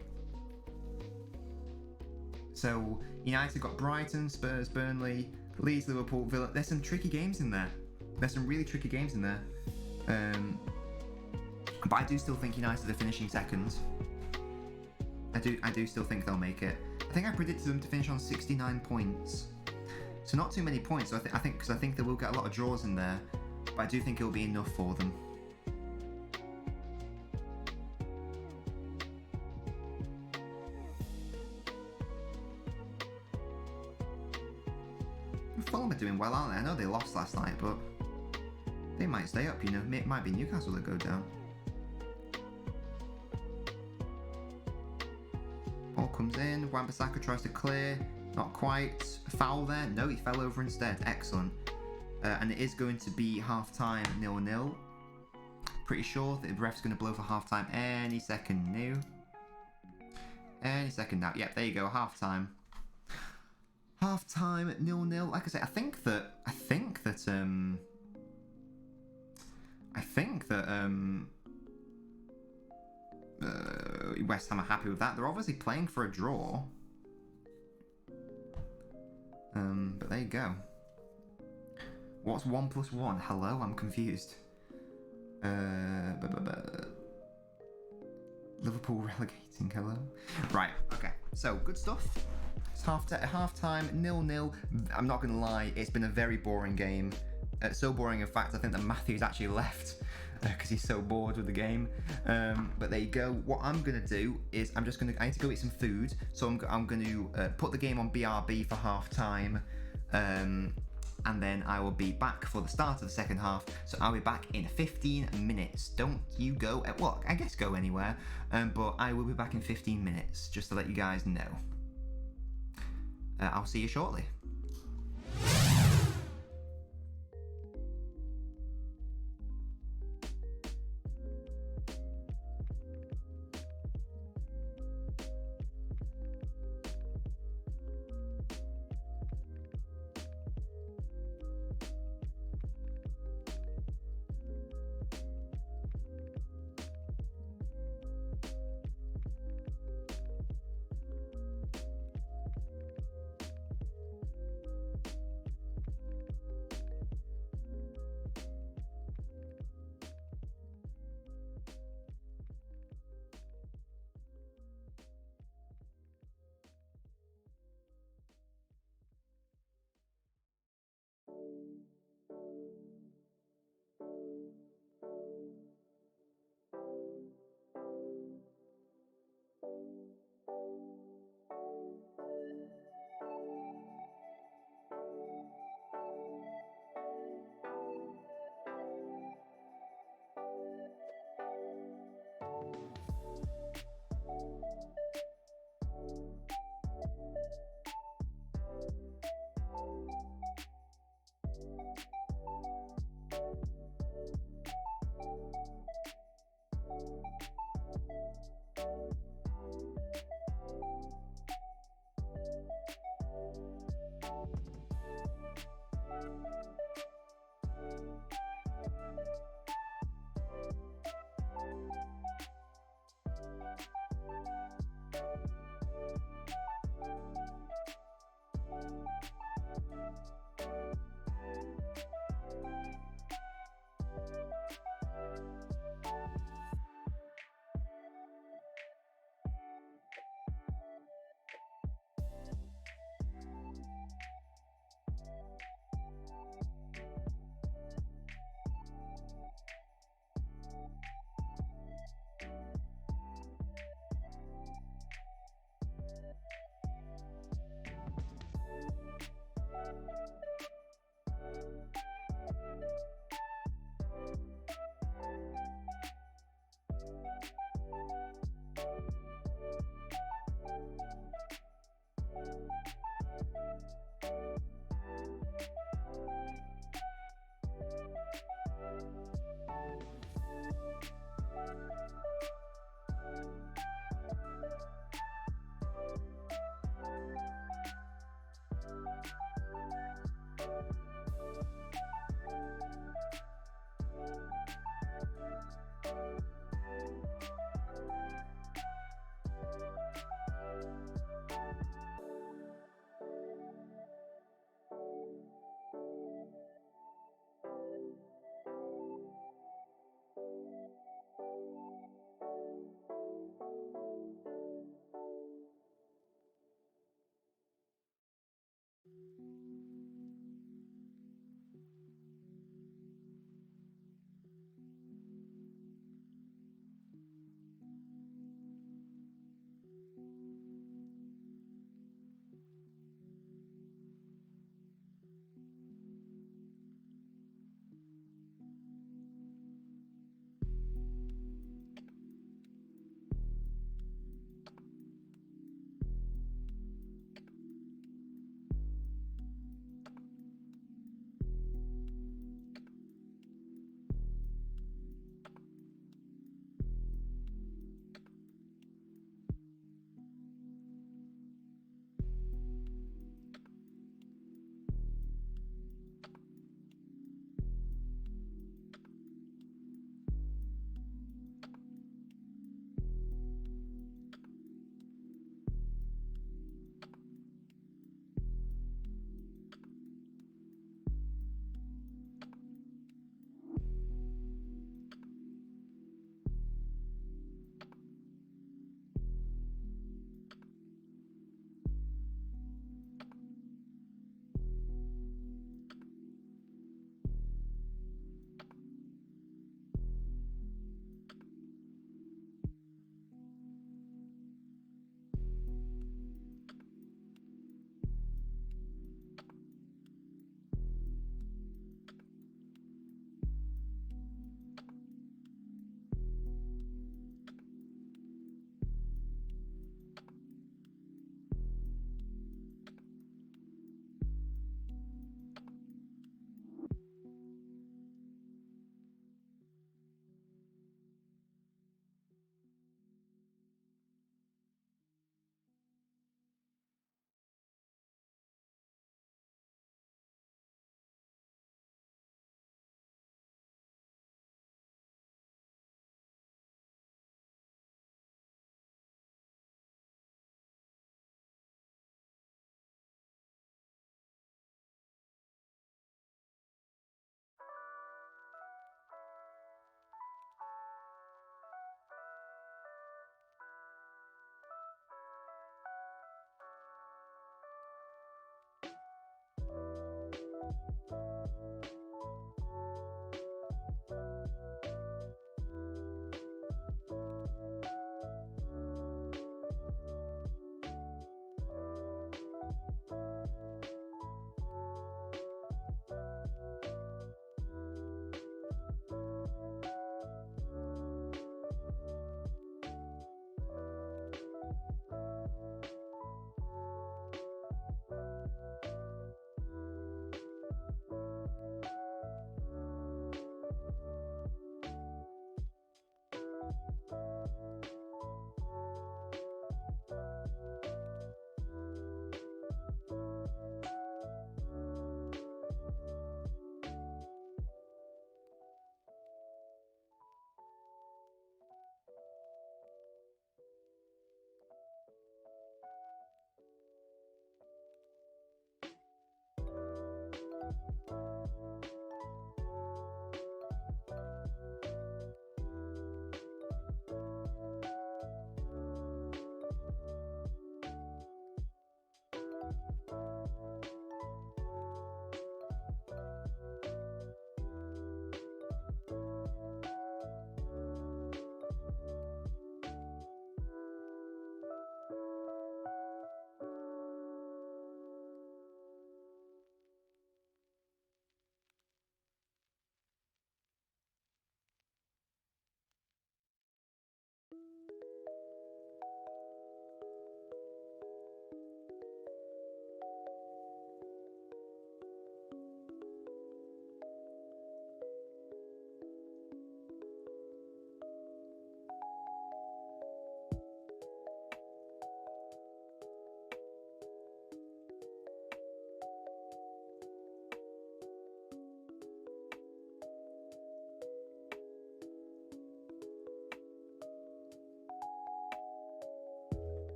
[SPEAKER 1] So United got Brighton, Spurs, Burnley, Leeds, Liverpool, Villa. There's some tricky games in there. There's some really tricky games in there. But I do still think United are finishing second. I do still think they'll make it. I think I predicted them to finish on 69 points. So not too many points. So I think they will get a lot of draws in there. But I do think it will be enough for them. Fulham are doing well, aren't they? I know they lost last night, but they might stay up, you know. It might be Newcastle that go down. Ball comes in. Wan-Bissaka tries to clear. Not quite. A foul there. No, he fell over instead. Excellent. And it is going to be half-time 0-0. Pretty sure that the ref's going to blow for half-time any second now. Any second now. Yep, there you go. Half-time. Half-time 0-0. Like I say, I think that West Ham are happy with that. They're obviously playing for a draw. But there you go. What's 1 + 1? Hello, I'm confused. Liverpool relegating. Hello. Right. Okay. So good stuff. It's half-time 0-0. I'm not gonna lie, it's been a very boring game. So boring, in fact, I think that Matthew's actually left because he's so bored with the game. But there you go. What I'm gonna do is I need to go eat some food. So I'm gonna put the game on BRB for half-time, and then I will be back for the start of the second half. So I'll be back in 15 minutes. Don't you go, well, I guess go anywhere, but I will be back in 15 minutes, just to let you guys know. I'll see you shortly.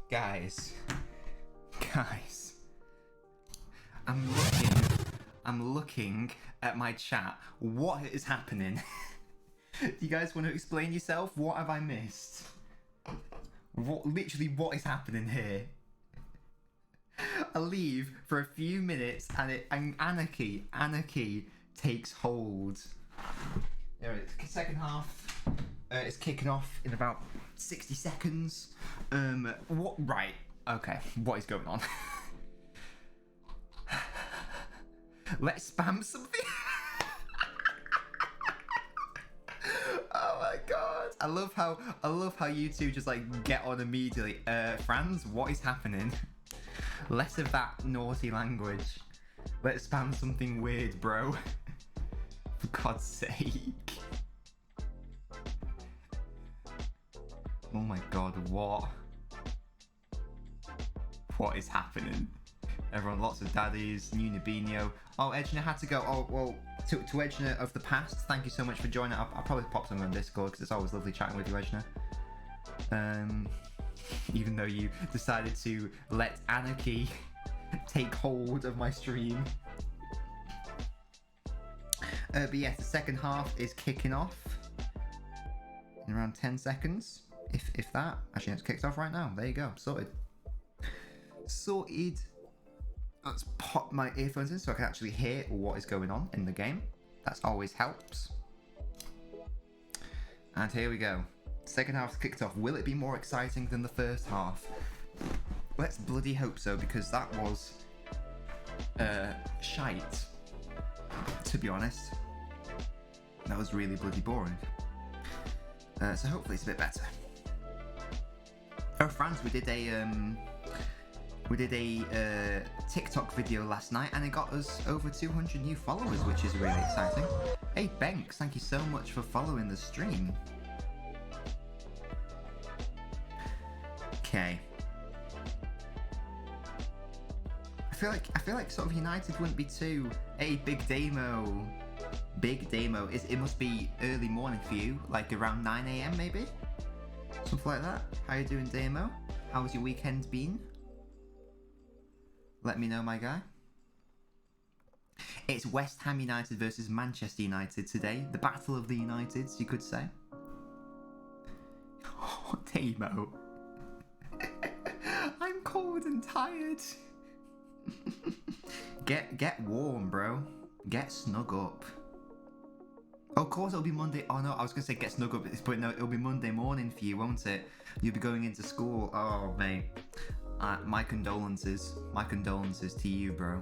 [SPEAKER 1] Guys. I'm looking at my chat. What is happening? Do you guys want to explain yourself? What have I missed? Literally, what is happening here? I leave for a few minutes and anarchy takes hold. There it is. Second half is kicking off in about 60 seconds. What? Right. Okay. What is going on? Let's spam something. Oh my god. I love how you two just like get on immediately. Franz, what is happening? Less of that naughty language. Let's spam something weird, bro. For God's sake. Oh my god, what? What is happening? Everyone, lots of daddies, new Nabinho. Oh, Edgner had to go. Oh, well, to Edgner of the past, thank you so much for joining. I'll probably pop something on Discord because it's always lovely chatting with you, Edgner. Even though you decided to let anarchy take hold of my stream. But yes, the second half is kicking off in around 10 seconds, if that. Actually, it's kicked off right now. There you go, sorted. Let's pop my earphones in so I can actually hear what is going on in the game. That always helps. And here we go. Second half's kicked off. Will it be more exciting than the first half? Let's bloody hope so, because that was shite, to be honest. That was really bloody boring. So hopefully it's a bit better. Oh, Franz, we did a TikTok video last night and it got us over 200 new followers, which is really exciting. Hey Banks, thank you so much for following the stream. Okay. I feel like sort of United wouldn't be too. Hey, Big Damo. It must be early morning for you, like around 9 AM maybe? Something like that. How you doing, Damo? How's your weekend been? Let me know, my guy. It's West Ham United versus Manchester United today. The Battle of the Uniteds, you could say. Oh, Damo. I'm cold and tired. Get warm, bro. Get snug up. Oh, of course it'll be Monday. Oh no, I was gonna say get snug up, but no, it'll be Monday morning for you, won't it? You'll be going into school. Oh, mate. My condolences. My condolences to you, bro.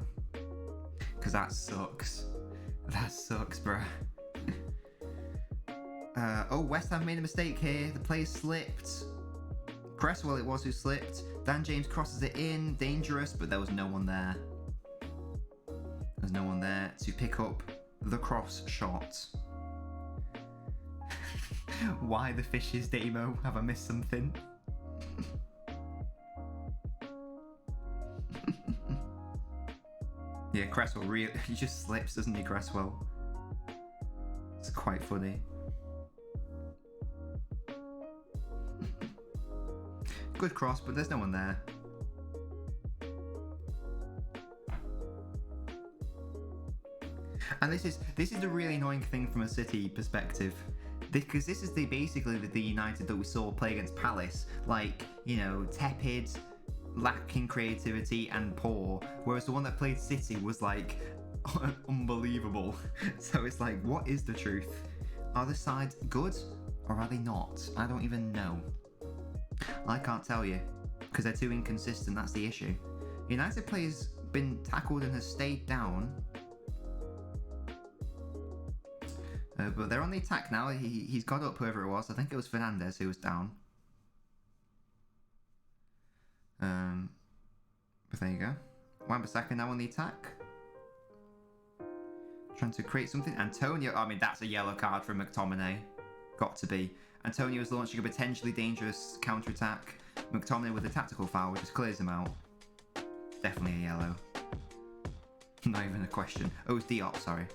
[SPEAKER 1] Because that sucks. That sucks, bro. Oh, West Ham made a mistake here. The player slipped. Cresswell it was who slipped. Dan James crosses it in. Dangerous, but there was no one there. There's no one there to pick up the cross shot. Why the fishes, Damo? Have I missed something? Yeah, Cresswell really, he just slips, doesn't he, Cresswell? It's quite funny. Good cross, but there's no one there. And this is the really annoying thing from a City perspective, because this is basically the United that we saw play against Palace, like, you know, tepid, lacking creativity and poor, whereas the one that played City was like unbelievable. So it's like, what is the truth? Are the sides good or are they not? I don't even know. I can't tell you because they're too inconsistent. That's the issue. United player's been tackled and has stayed down, but they're on the attack now. He's got up, whoever it was. I think it was Fernandez who was down. But there you go. Wan-Bissaka now on the attack. Trying to create something. Antonio, I mean, that's a yellow card from McTominay. Got to be. Antonio is launching a potentially dangerous counter-attack. McTominay with a tactical foul, which just clears him out. Definitely a yellow. Not even a question. Oh, it's Diop, sorry.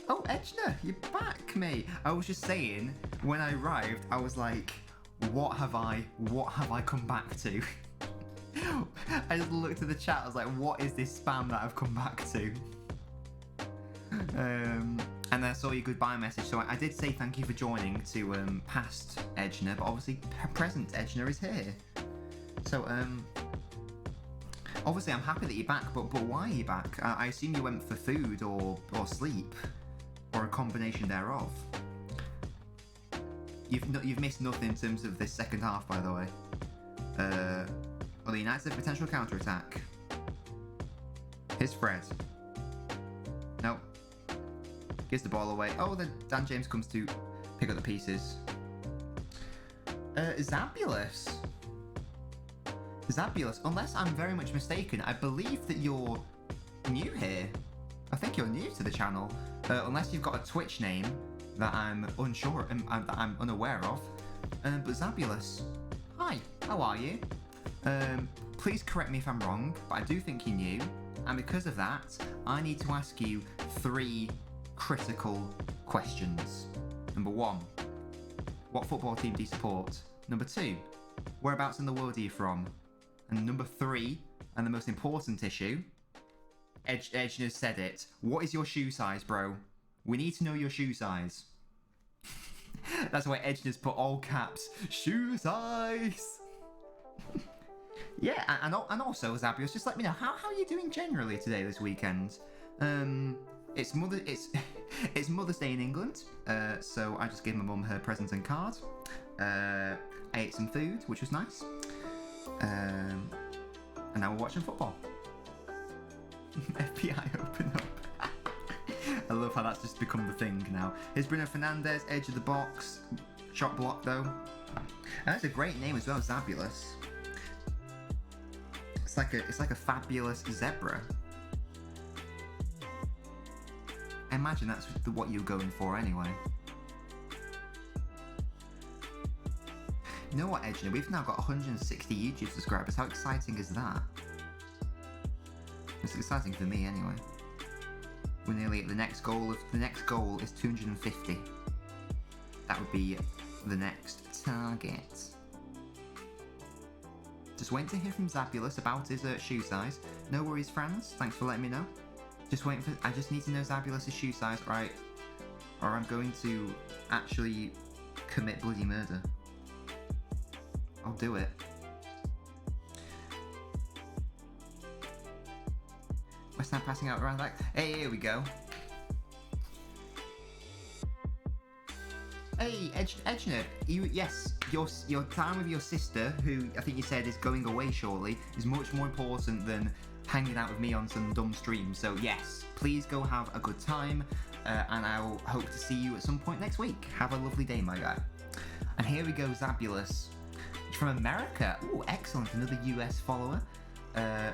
[SPEAKER 1] Oh, Edgner, you're back, mate. I was just saying, when I arrived, I was like, What have I come back to? I just looked at the chat, I was like, what is this spam that I've come back to? And then I saw your goodbye message, so I did say thank you for joining to past Edgener, but obviously present Edgener is here. So obviously I'm happy that you're back, but why are you back? I assume you went for food or sleep, or a combination thereof. You've missed nothing in terms of this second half, by the way. Well, the United have potential counter-attack. Here's Fred. Nope. Gives the ball away. Oh, then Dan James comes to pick up the pieces. Zabulous. Zabulous, unless I'm very much mistaken, I believe that you're new here. I think you're new to the channel. Unless you've got a Twitch name that I'm unsure, that I'm unaware of. But Zabulous, hi, how are you? Please correct me if I'm wrong, but I do think you're new. And because of that, I need to ask you 3 critical questions. Number 1, what football team do you support? Number 2, whereabouts in the world are you from? And number 3, and the most important issue, Edgener said it. What is your shoe size, bro? We need to know your shoe size. That's why Edgener's put all caps, shoe size. Yeah, and also, Zabios, just let me know, how are you doing generally today, this weekend? It's it's Mother's Day in England, so I just gave my mum her present and card. I ate some food, which was nice. And now we're watching football. FBI open up. I love how that's just become the thing now. Here's Bruno Fernandes, edge of the box. Shot block though. And that's a great name as well, Zabulous. It's like a fabulous zebra. I imagine that's what you're going for anyway. You know what, Edgener? We've now got 160 YouTube subscribers. How exciting is that? It's exciting for me anyway. We're nearly at the next goal. The next goal is 250. That would be the next target. Just waiting to hear from Zabulous about his shoe size. No worries, Franz. Thanks for letting me know. I just need to know Zabulous's shoe size, right? Or I'm going to actually commit bloody murder. I'll do it. West Ham passing out around like. Hey, here we go. Hey, Edgener, yes, your time with your sister, who I think you said is going away shortly, is much more important than hanging out with me on some dumb stream. So yes, please go have a good time, and I'll hope to see you at some point next week. Have a lovely day, my guy. And here we go, Zabulous. From America. Ooh, excellent, another US follower.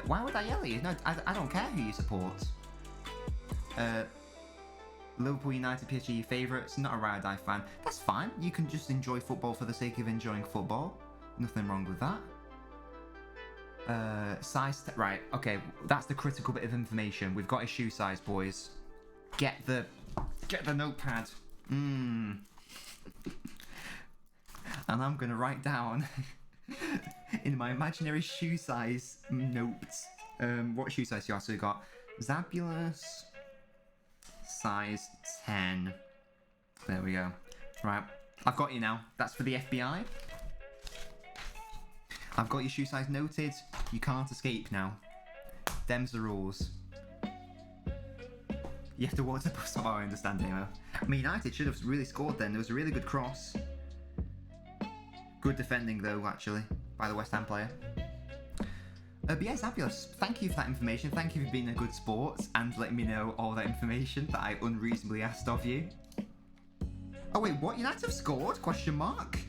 [SPEAKER 1] Why would I yell at you? No, I don't care who you support. Liverpool, United, PSG, your favourites. Not a ride or die fan. That's fine. You can just enjoy football for the sake of enjoying football. Nothing wrong with that. Size. Right. Okay. That's the critical bit of information. We've got his shoe size, boys. Get the notepad. And I'm gonna write down in my imaginary shoe size notes. What shoe size you also got? Zabulous. Size 10. There we go. Right, I've got you now. That's for the FBI. I've got your shoe size noted. You can't escape now. Them's the rules. You have to watch the bus. Oh, I understand, Nemo. I mean, United should have really scored then. There was a really good cross. Good defending, though, actually, by the West Ham player. But yeah, Zabulous, thank you for that information. Thank you for being a good sport and letting me know all that information that I unreasonably asked of you. Oh wait, what? United have scored? Question mark.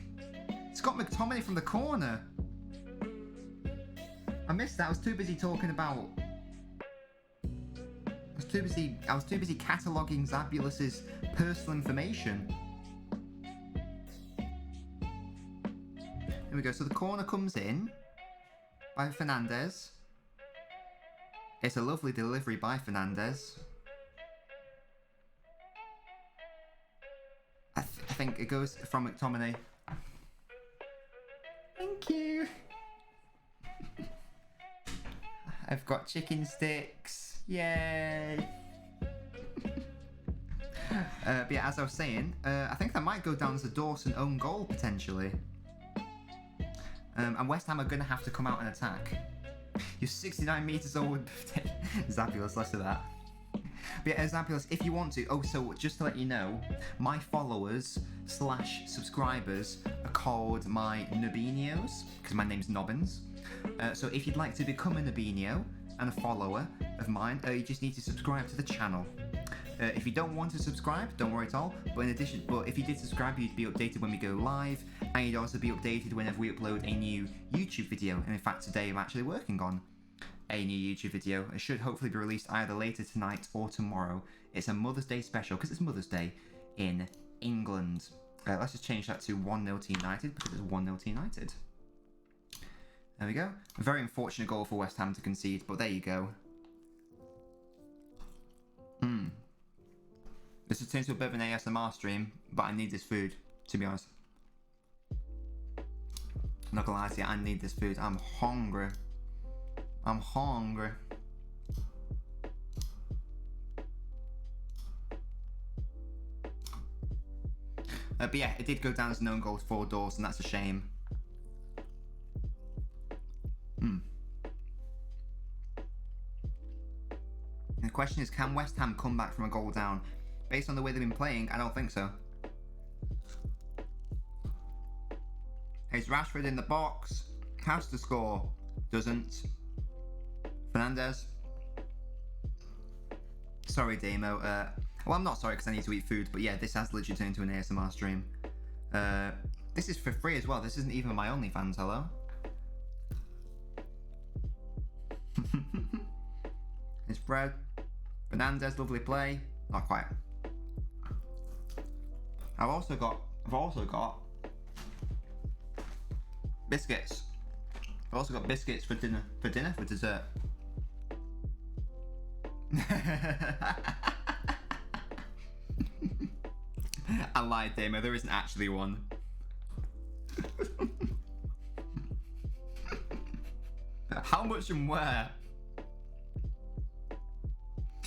[SPEAKER 1] Scott McTominay from the corner. I missed that. I was too busy talking about. I was too busy cataloguing Zabulous's personal information. Here we go. So the corner comes in by Fernandes. It's a lovely delivery by Fernandes. I think it goes from McTominay. I've got chicken sticks. Yay! But yeah, as I was saying, I think that might go down as a Dawson own goal potentially. And West Ham are going to have to come out and attack. You're 69 metres old. Zapulus, less of that. But yeah, Zapulus, if you want to... Oh, so just to let you know, my followers / subscribers are called my Nobinios, because my name's Nobbins. So if you'd like to become a Nobinio and a follower of mine, you just need to subscribe to the channel. If you don't want to subscribe, don't worry at all. But if you did subscribe, you'd be updated when we go live, and you'd also be updated whenever we upload a new YouTube video. And in fact, today I'm actually working on a new YouTube video. It should hopefully be released either later tonight or tomorrow. It's a Mother's Day special because it's Mother's Day in England. Let's just change that to 1-0 to United because it's 1-0 to United. There we go. A very unfortunate goal for West Ham to concede, but there you go. This has turned into a bit of an ASMR stream, but I need this food, to be honest. I'm not gonna lie to you, I need this food. I'm hungry. I'm hungry. But yeah, it did go down as an own goal for Dawson, that's a shame. And the question is, can West Ham come back from a goal down? Based on the way they've been playing, I don't think so. Is Rashford in the box? Has to score. Doesn't. Fernandez. Sorry, Damo. Well, I'm not sorry because I need to eat food, but yeah, this has literally turned into an ASMR stream. This is for free as well. This isn't even my OnlyFans, hello? It's Fred. Fernandez, lovely play. Not quite. I've also got biscuits. I've also got biscuits for dinner. For dessert. I lied, Damo. There isn't actually one. How much and where?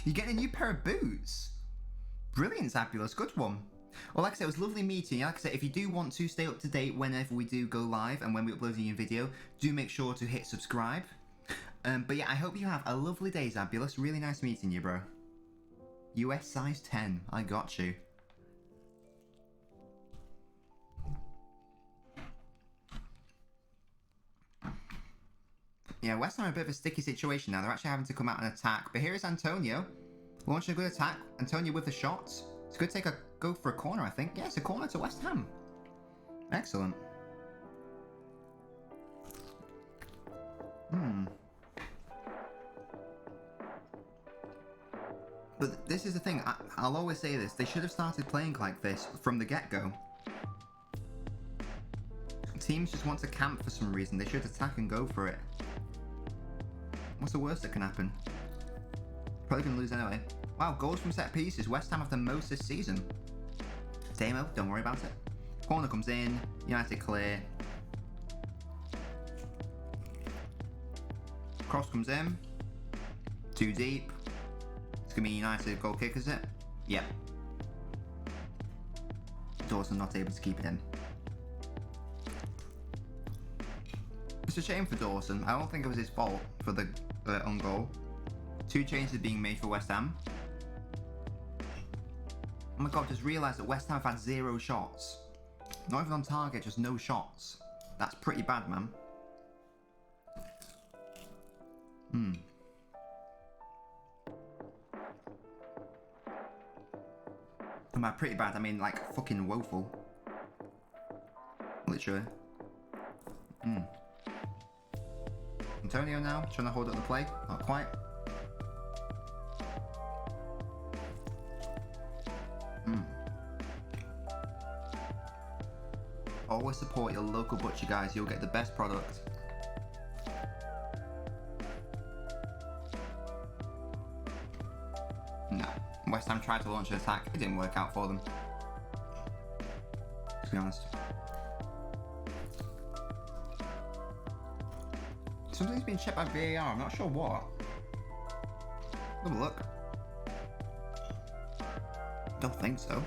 [SPEAKER 1] You're getting a new pair of boots. Brilliant, Zapulus. Good one. Well, like I said, it was lovely meeting you. Like I said, if you do want to stay up to date whenever we do go live and when we upload a new video, do make sure to hit subscribe. But yeah, I hope you have a lovely day, Zapulus. Really nice meeting you, bro. US size 10. I got you. Yeah, West Ham are a bit of a sticky situation now. They're actually having to come out and attack. But here is Antonio. Launching a good attack. Antonio with the shots. It's good to go for a corner, I think. Yeah, it's a corner to West Ham. Excellent. But this is the thing. I'll always say this. They should have started playing like this from the get-go. Teams just want to camp for some reason. They should attack and go for it. What's the worst that can happen? Probably going to lose anyway. Wow, goals from set pieces. West Ham have the most this season. Damo, don't worry about it. Corner comes in. United clear. Cross comes in. Too deep. It's going to be United goal kick, is it? Yep. Dawson not able to keep it in. It's a shame for Dawson. I don't think it was his fault for the own goal. 2 changes being made for West Ham. Oh my god, just realised that West Ham have had 0 shots. Not even on target, just no shots. That's pretty bad, man. And by pretty bad, I mean like fucking woeful. Literally. Antonio now, trying to hold up the play. Not quite. Always support your local butcher, guys. You'll get the best product. No. West Ham tried to launch an attack. It didn't work out for them. To be honest. Something's been checked by VAR, I'm not sure what. Have a look. Don't think so.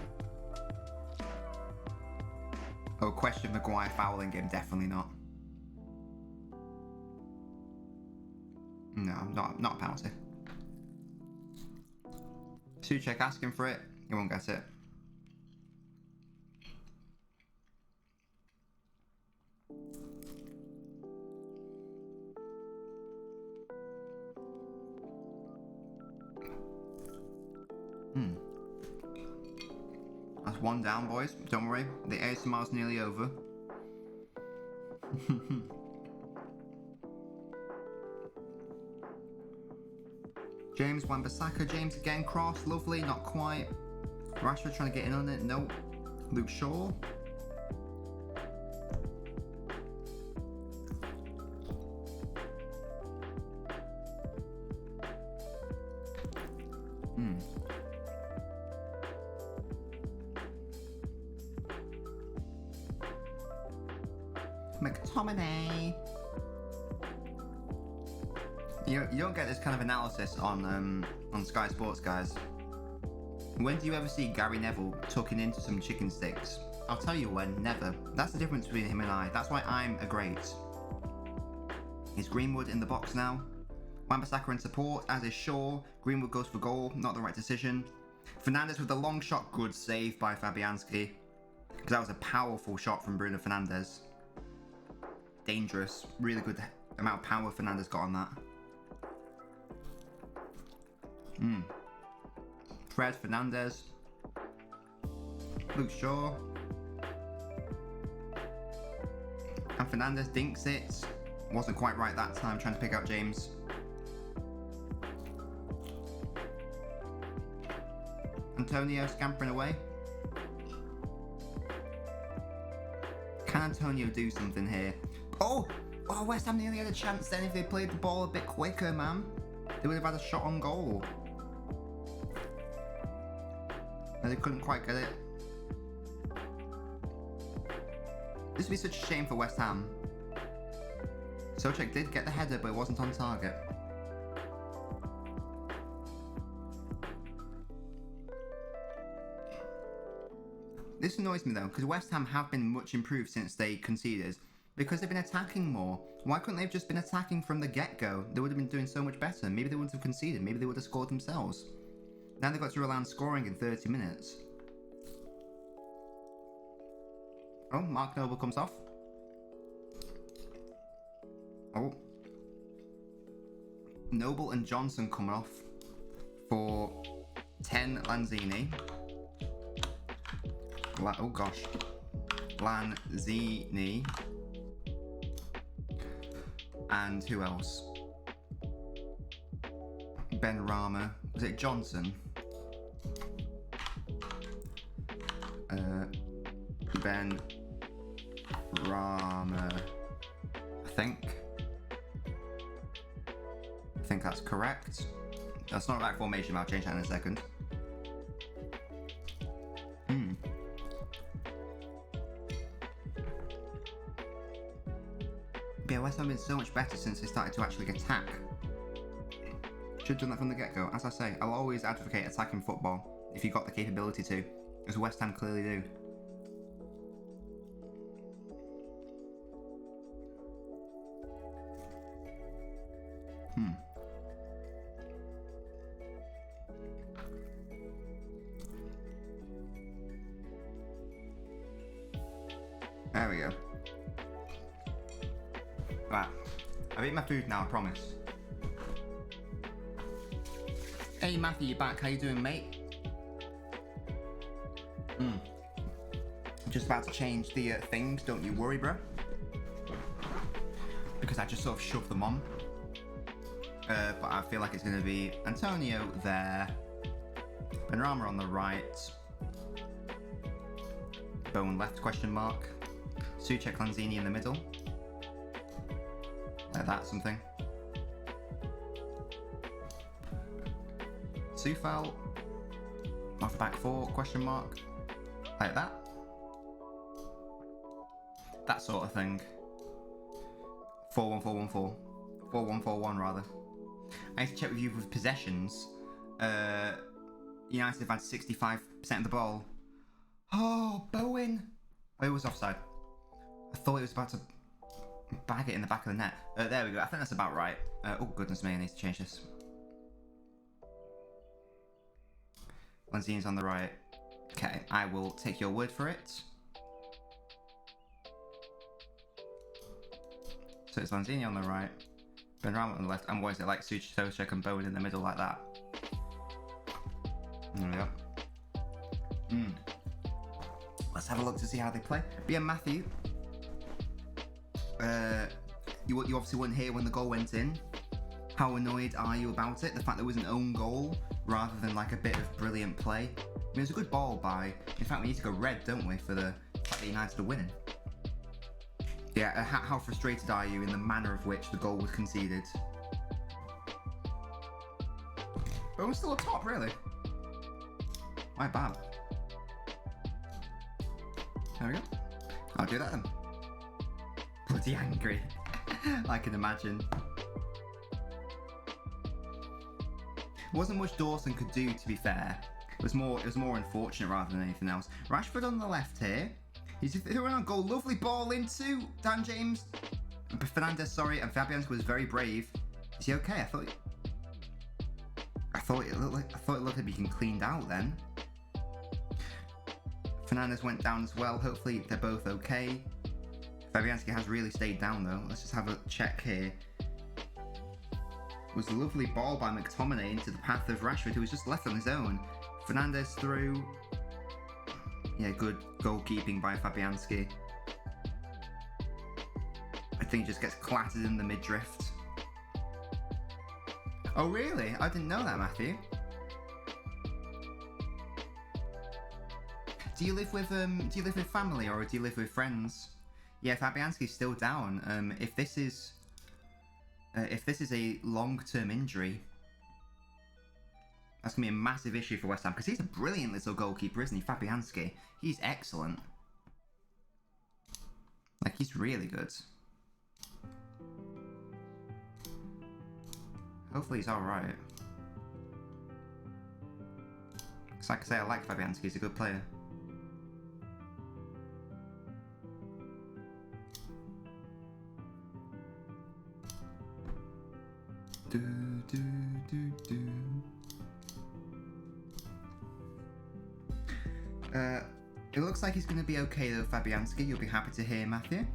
[SPEAKER 1] Oh, question Maguire fouling him, definitely not. No, not a penalty. Suchek asking for it, he won't get it. That's one down, boys. Don't worry, the ASMR's nearly over. James Wan-Bissaka, James again, cross, lovely, not quite. Rashford trying to get in on it, nope. Luke Shaw. McTominay. You don't get this kind of analysis on Sky Sports, guys. When do you ever see Gary Neville tucking into some chicken sticks? I'll tell you when, never. That's the difference between him and I. That's why I'm a great. Is Greenwood in the box now? Wan-Bissaka in support, as is Shaw. Greenwood goes for goal, not the right decision. Fernandes with the long shot, good save by Fabianski. Because that was a powerful shot from Bruno Fernandes. Dangerous, really good amount of power Fernandes got on that. Fred Fernandes. Luke Shaw. And Fernandes dinks it. Wasn't quite right that time, trying to pick out James. Antonio scampering away. Can Antonio do something here? Oh, West Ham nearly had a chance then if they played the ball a bit quicker, man. They would have had a shot on goal. And they couldn't quite get it. This would be such a shame for West Ham. Souček did get the header, but it wasn't on target. This annoys me though, because West Ham have been much improved since they conceded. Because they've been attacking more. Why couldn't they have just been attacking from the get-go? They would have been doing so much better. Maybe they wouldn't have conceded. Maybe they would have scored themselves. Now they've got to rely on scoring in 30 minutes. Oh, Mark Noble comes off. Oh. Noble and Johnson coming off for 10 Lanzini. Oh gosh. Lanzini. And who else? Ben Rama. Was it Johnson? Ben Rama. I think that's correct. That's not the right formation, but I'll change that in a second. Yeah, West Ham have been so much better since they started to actually attack. Should have done that from the get-go. As I say, I'll always advocate attacking football if you've got the capability to, as West Ham clearly do. There we go. Right, I've eaten my food now, I promise. Hey Matthew, you back? How you doing, mate? I'm just about to change the things, don't you worry, bro. Because I just sort of shoved them on. But I feel like it's going to be Antonio there, Benrahma on the right, Bowen left, question mark, Souček Lanzini in the middle. Like that, something. Sufal off the back four, question mark. Like that. That sort of thing. 4-1-4-1-4. 4-1, 4-1 rather. I need to check with you with possessions. United have had 65% of the ball. Oh, Bowen! Oh, it was offside. I thought it was about to bag it in the back of the net. There we go. I think that's about right. Oh, goodness me, I need to change this. Lanzini's on the right. Okay, I will take your word for it. So it's Lanzini on the right, Benrahma on the left, and what is it, like Suchitoshek and Bowen in the middle like that? There we go. Let's have a look to see how they play. But yeah, Matthew, you obviously weren't here when the goal went in. How annoyed are you about it? The fact there was an own goal rather than like a bit of brilliant play. I mean, it was a good ball by. In fact, we need to go red, don't we, for the fact that United are winning. Yeah, how frustrated are you in the manner of which the goal was conceded? But we're still up top, really. My bad. There we go. I'll do that then. Bloody angry. I can imagine. Wasn't much Dawson could do, to be fair. It was more unfortunate rather than anything else. Rashford on the left here. He's throwing on goal. Lovely ball into Dan James. Fernandes, sorry, and Fabianski was very brave. Is he okay? I thought it looked like being cleaned out then. Fernandes went down as well. Hopefully they're both okay. Fabianski has really stayed down though. Let's just have a check here. It was a lovely ball by McTominay into the path of Rashford, who was just left on his own. Fernandes through. Yeah, good goalkeeping by Fabianski. I think he just gets clattered in the midriff. Oh really? I didn't know that, Matthew. Do you live with family or do you live with friends? Yeah, Fabianski's still down. If this is a long-term injury, that's going to be a massive issue for West Ham, because he's a brilliant little goalkeeper, isn't he, Fabianski? He's excellent. Like, he's really good. Hopefully he's alright. Because like I say, I like Fabianski, he's a good player. It looks like he's going to be okay though, Fabianski. You'll be happy to hear, Matthew.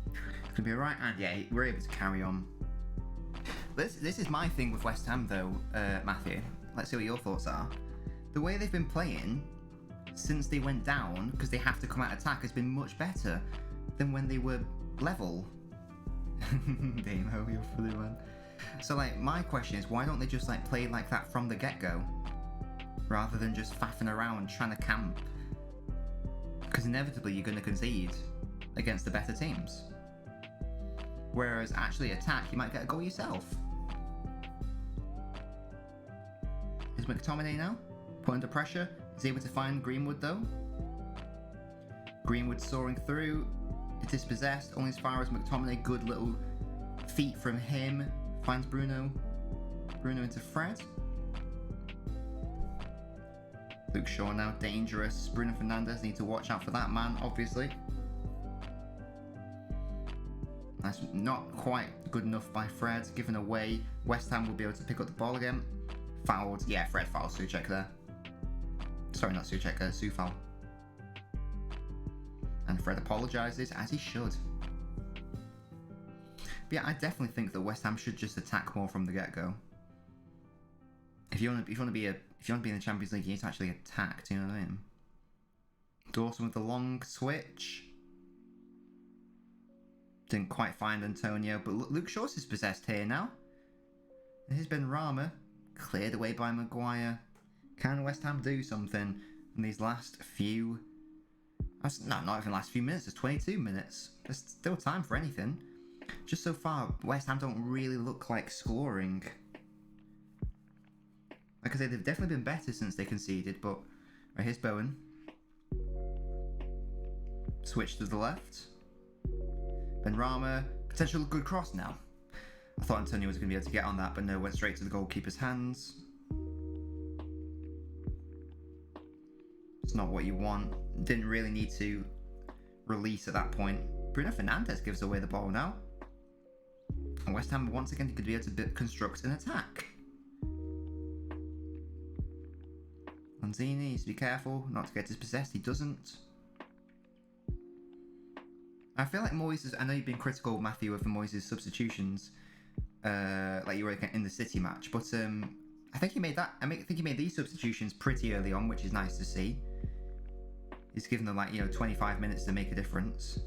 [SPEAKER 1] It's going to be alright, and yeah, we're able to carry on. This is my thing with West Ham though, Matthew. Let's see what your thoughts are. The way they've been playing since they went down, because they have to come out attack, has been much better than when they were level. Damo, you're funny, man. So like, my question is, why don't they just like play like that from the get-go, rather than just faffing around trying to camp? Because inevitably you're going to concede against the better teams. Whereas actually attack, you might get a goal yourself. Is McTominay now put under pressure? Is he able to find Greenwood though? Greenwood soaring through, dispossessed, only as far as McTominay. Good little feet from him. Finds Bruno. Bruno into Fred. Luke Shaw now dangerous. Bruno Fernandes, need to watch out for that man, obviously. That's not quite good enough by Fred. Given away. West Ham will be able to pick up the ball again. Fouled. Yeah, Fred fouled Souček there. Sorry, not Souček, Soufal. And Fred apologises, as he should. But yeah, I definitely think that West Ham should just attack more from the get-go. If you want to be in the Champions League, you need to actually attack. Do you know what I mean? Dawson with the long switch. Didn't quite find Antonio, but Luke Shaw's is possessed here now. Here's Benrahma, cleared away by Maguire. Can West Ham do something in these last few? No, not even last few minutes. It's 22 minutes. There's still time for anything. Just so far, West Ham don't really look like scoring. Like I say, they've definitely been better since they conceded, but... Right, here's Bowen. Switch to the left. Benrahma, potential good cross now. I thought Antonio was going to be able to get on that, but no, went straight to the goalkeeper's hands. It's not what you want. Didn't really need to release at that point. Bruno Fernandes gives away the ball now. And West Ham once again could be able to construct an attack. Lanzini needs to be careful not to get dispossessed. He doesn't. I feel like Moyes, I know you've been critical, Matthew, of Moyes' substitutions, like you were in the City match, but I think he made that. I think he made these substitutions pretty early on, which is nice to see. He's given them 25 minutes to make a difference.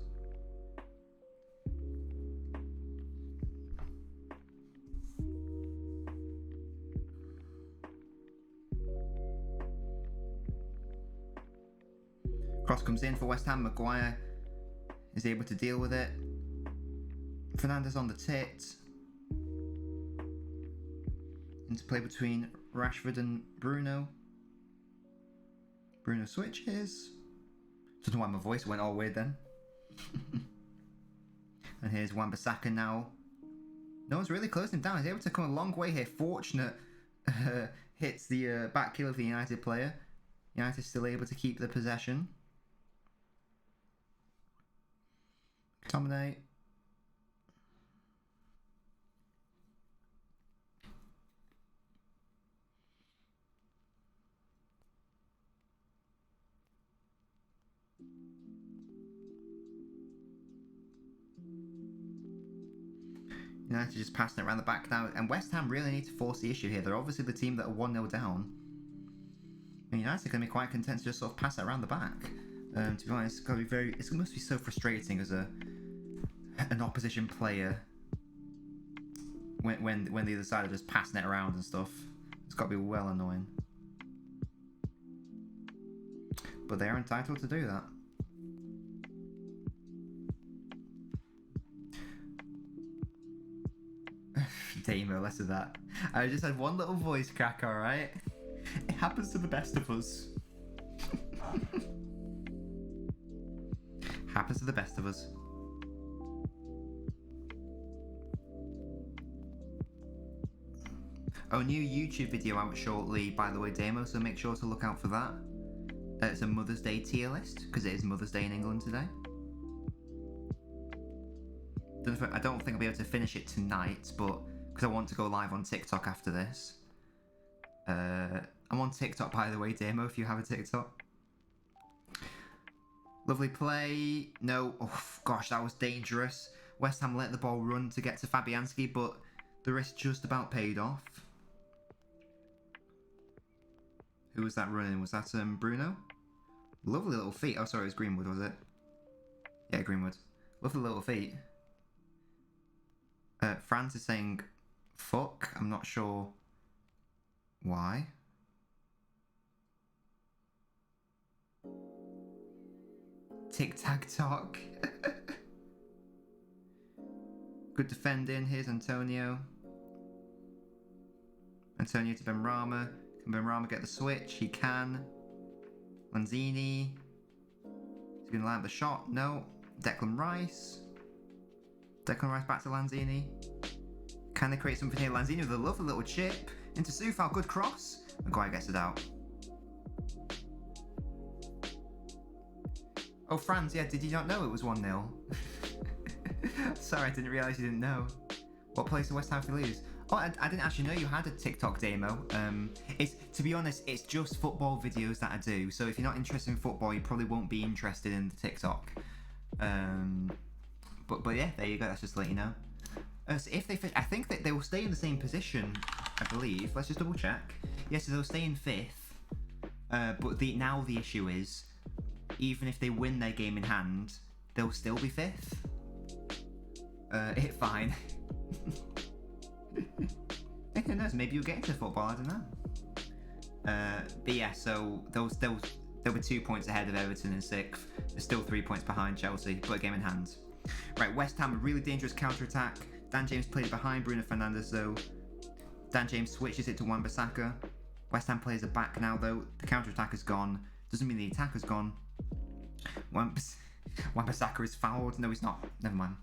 [SPEAKER 1] Cross comes in for West Ham. Maguire is able to deal with it. Fernandes on the tit. Interplay between Rashford and Bruno. Bruno switches. Don't know why my voice went all weird then. And here's Wan-Bissaka now. No one's really closing him down. He's able to come a long way here. Fortunate hits the back heel of the United player. United still able to keep the possession. Dominate. United just passing it around the back now, and West Ham really need to force the issue here. They're obviously the team that are 1-0 down. And United are going to be quite content to just sort of pass it around the back. To be honest, it's got to be it must be so frustrating as an opposition player when the other side are just passing it around and stuff. It's got to be well annoying. But they're entitled to do that. Damo, less of that. I just had one little voice crack, alright? It happens to the best of us. Happens to the best of us. Oh, new YouTube video out shortly, by the way, Damo, so make sure to look out for that. It's a Mother's Day tier list, because it is Mother's Day in England today. I don't think I'll be able to finish it tonight, but because I want to go live on TikTok after this. I'm on TikTok, by the way, Damo, if you have a TikTok. Lovely play. No. Oh, gosh, that was dangerous. West Ham let the ball run to get to Fabianski, but the risk just about paid off. Who was that running? Was that Bruno? Lovely little feet. Oh, sorry, it was Greenwood, was it? Yeah, Greenwood. Lovely little feet. France is saying fuck. I'm not sure why. Tic-tac-tock. Good defending. Here's Antonio. Antonio to Benrahma. Can Benrahma get the switch? He can. Lanzini. He's going to land the shot. No. Declan Rice. Declan Rice back to Lanzini. Can they create something here? Lanzini with a lovely little chip. Into Soufal. Good cross. Maguire gets it out. Oh, France, yeah, did you not know it was 1-0? Sorry, I didn't realise you didn't know. What place did West Ham lose? Oh, I didn't actually know you had a TikTok demo. To be honest, it's just football videos that I do. So if you're not interested in football, you probably won't be interested in the TikTok. But yeah, there you go. That's just to let you know. So if they, I think that they will stay in the same position. I believe. Let's just double check. Yes, so they'll stay in 5th. But now the issue is, even if they win their game in hand, they'll still be 5th. Fine. Who knows? Maybe you'll get into football. I don't know. But yeah, so they'll be 2 points ahead of Everton in 6th. They're still 3 points behind Chelsea, but a game in hand. Right, West Ham, a really dangerous counter-attack. Dan James played behind Bruno Fernandes though. Dan James switches it to Wan-Bissaka. West Ham players are back now though. The counter-attack is gone. Doesn't mean the attack is gone. Wan-Bissaka is fouled. No, he's not. Never mind.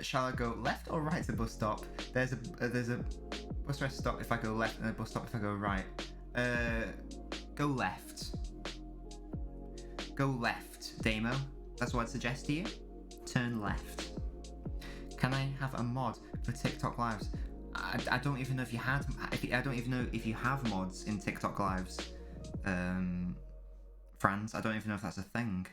[SPEAKER 1] Shall I go left or right to bus stop? There's a bus rest stop if I go left and a bus stop if I go right. Go left. Go left, Damo. That's what I'd suggest to you. Turn left. Can I have a mod for TikTok lives? I don't even know if you had. I don't even know if you have mods in TikTok lives. Franz, I don't even know if that's a thing.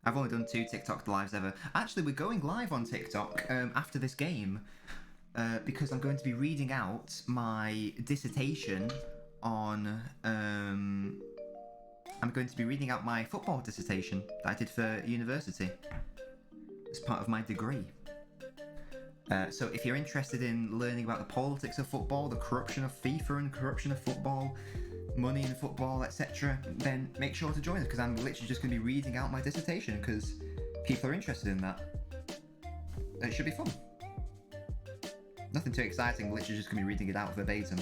[SPEAKER 1] I've only done 2 TikTok lives ever. Actually, we're going live on TikTok after this game because I'm going to be reading out my dissertation on. I'm going to be reading out my football dissertation that I did for university as part of my degree. So if you're interested in learning about the politics of football, the corruption of FIFA and corruption of football, money in football, etc., then make sure to join us because I'm literally just going to be reading out my dissertation because people are interested in that. It should be fun. Nothing too exciting, literally just going to be reading it out verbatim.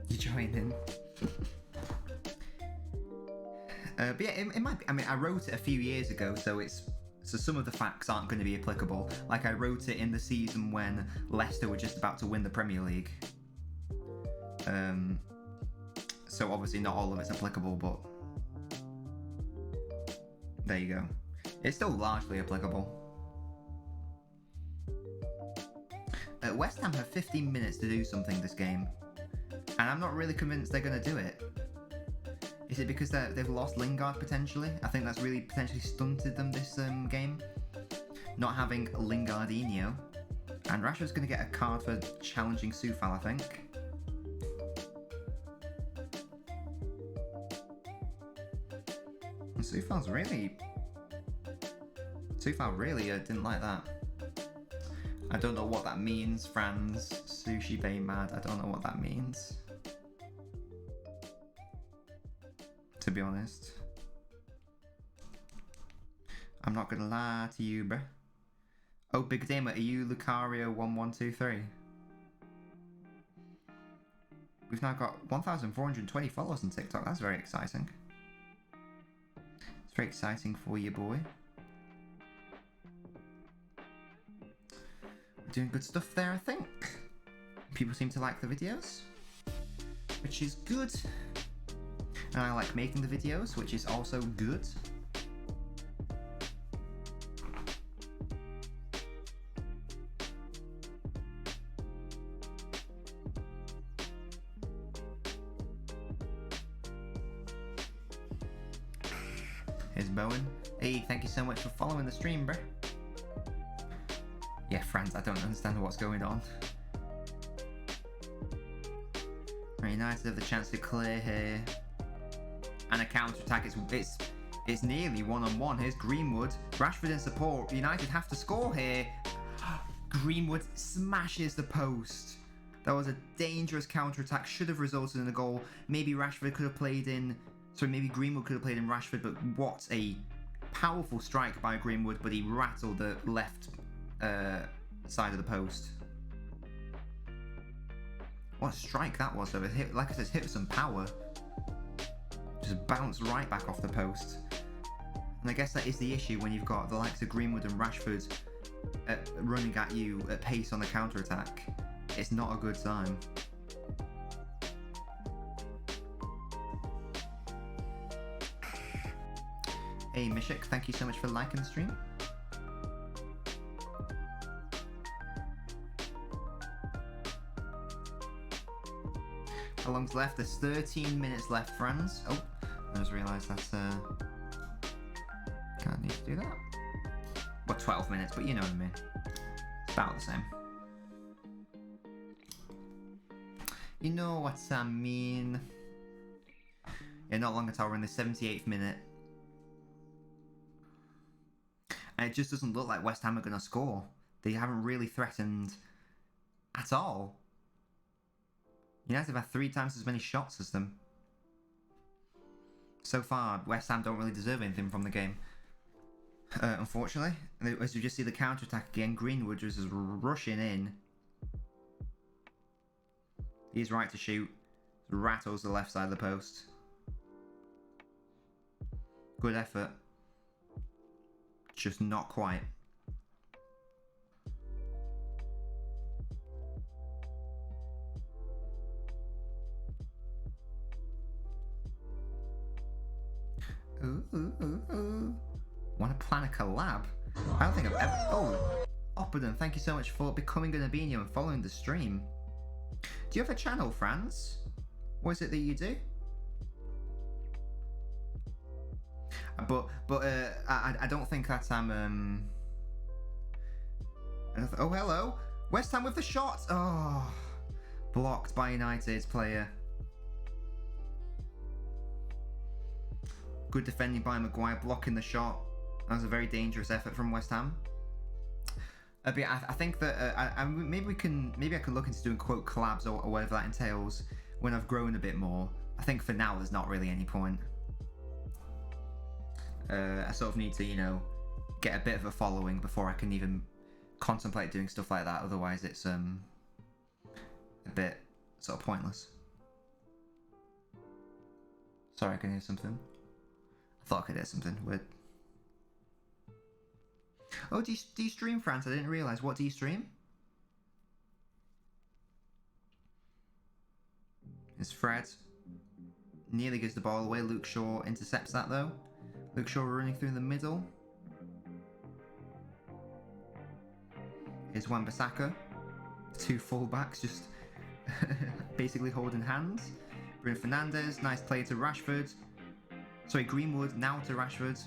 [SPEAKER 1] You join in. But yeah, it might be. I mean, I wrote it a few years ago, so some of the facts aren't going to be applicable. Like I wrote it in the season when Leicester were just about to win the Premier League. So obviously not all of it's applicable, but there you go. It's still largely applicable. West Ham have 15 minutes to do something this game, and I'm not really convinced they're going to do it. Is it because they've lost Lingard potentially? I think that's really potentially stunted them this game. Not having Lingardinho. And Rashford's going to get a card for challenging Soufal, I think. And Soufal really didn't like that. I don't know what that means, Franz. Sushi Bay mad. I don't know what that means. To be honest. I'm not gonna lie to you, bruh. Oh, Big Damer, are you Lucario1123? We've now got 1,420 followers on TikTok. That's very exciting. It's very exciting for you, boy. We're doing good stuff there, I think. People seem to like the videos, which is good. And I like making the videos, which is also good. Here's Bowen. Hey, thank you so much for following the stream, bruh. Yeah, Franz, I don't understand what's going on. United have the chance to clear here. And a counter-attack, it's nearly one-on-one. Here's Greenwood. Rashford in support. United have to score here. Greenwood smashes the post. That was a dangerous counter-attack. Should have resulted in a goal. Maybe Rashford could have played in... Sorry, maybe Greenwood could have played in Rashford, but what a powerful strike by Greenwood, but he rattled the left side of the post. What a strike that was, though. It hit, like I said, hit with some power. Just bounced right back off the post. And I guess that is the issue when you've got the likes of Greenwood and Rashford running at you at pace on the counter-attack. It's not a good sign. Hey Mishik, thank you so much for liking the stream. How long's left? There's 13 minutes left, friends. Oh, I just realised that's can't need to do that. Well, 12 minutes, but you know what I mean. It's about the same. You know what I mean. Yeah, not long at all. We're in the 78th minute. And it just doesn't look like West Ham are going to score. They haven't really threatened at all. United have had 3 times as many shots as them. So far, West Ham don't really deserve anything from the game. Unfortunately. As you just see the counter-attack again, Greenwood just is rushing in. He's right to shoot. Rattles the left side of the post. Good effort. Just not quite. Ooh. Want to plan a collab? I don't think I've ever... Oh! Opperden, thank you so much for becoming an Albino and following the stream. Do you have a channel, Franz? What is it that you do? But I don't think that I'm oh, hello! West Ham with the shot! Oh! Blocked by United's player. Good defending by Maguire, blocking the shot. That was a very dangerous effort from West Ham. But I think that maybe I can look into doing quote collabs or whatever that entails when I've grown a bit more. I think for now there's not really any point. I sort of need to, you know, get a bit of a following before I can even contemplate doing stuff like that. Otherwise, it's a bit sort of pointless. Sorry, I can hear something. I thought I could hear something weird. Oh, do you stream, France? I didn't realise. What do you stream? It's Fred. Nearly gives the ball away. Luke Shaw intercepts that though. Luke Shaw running through the middle. Here's Wan-Bissaka. Two fullbacks just basically holding hands. Bruno Fernandes. Nice play to Rashford. Sorry, Greenwood now to Rashford.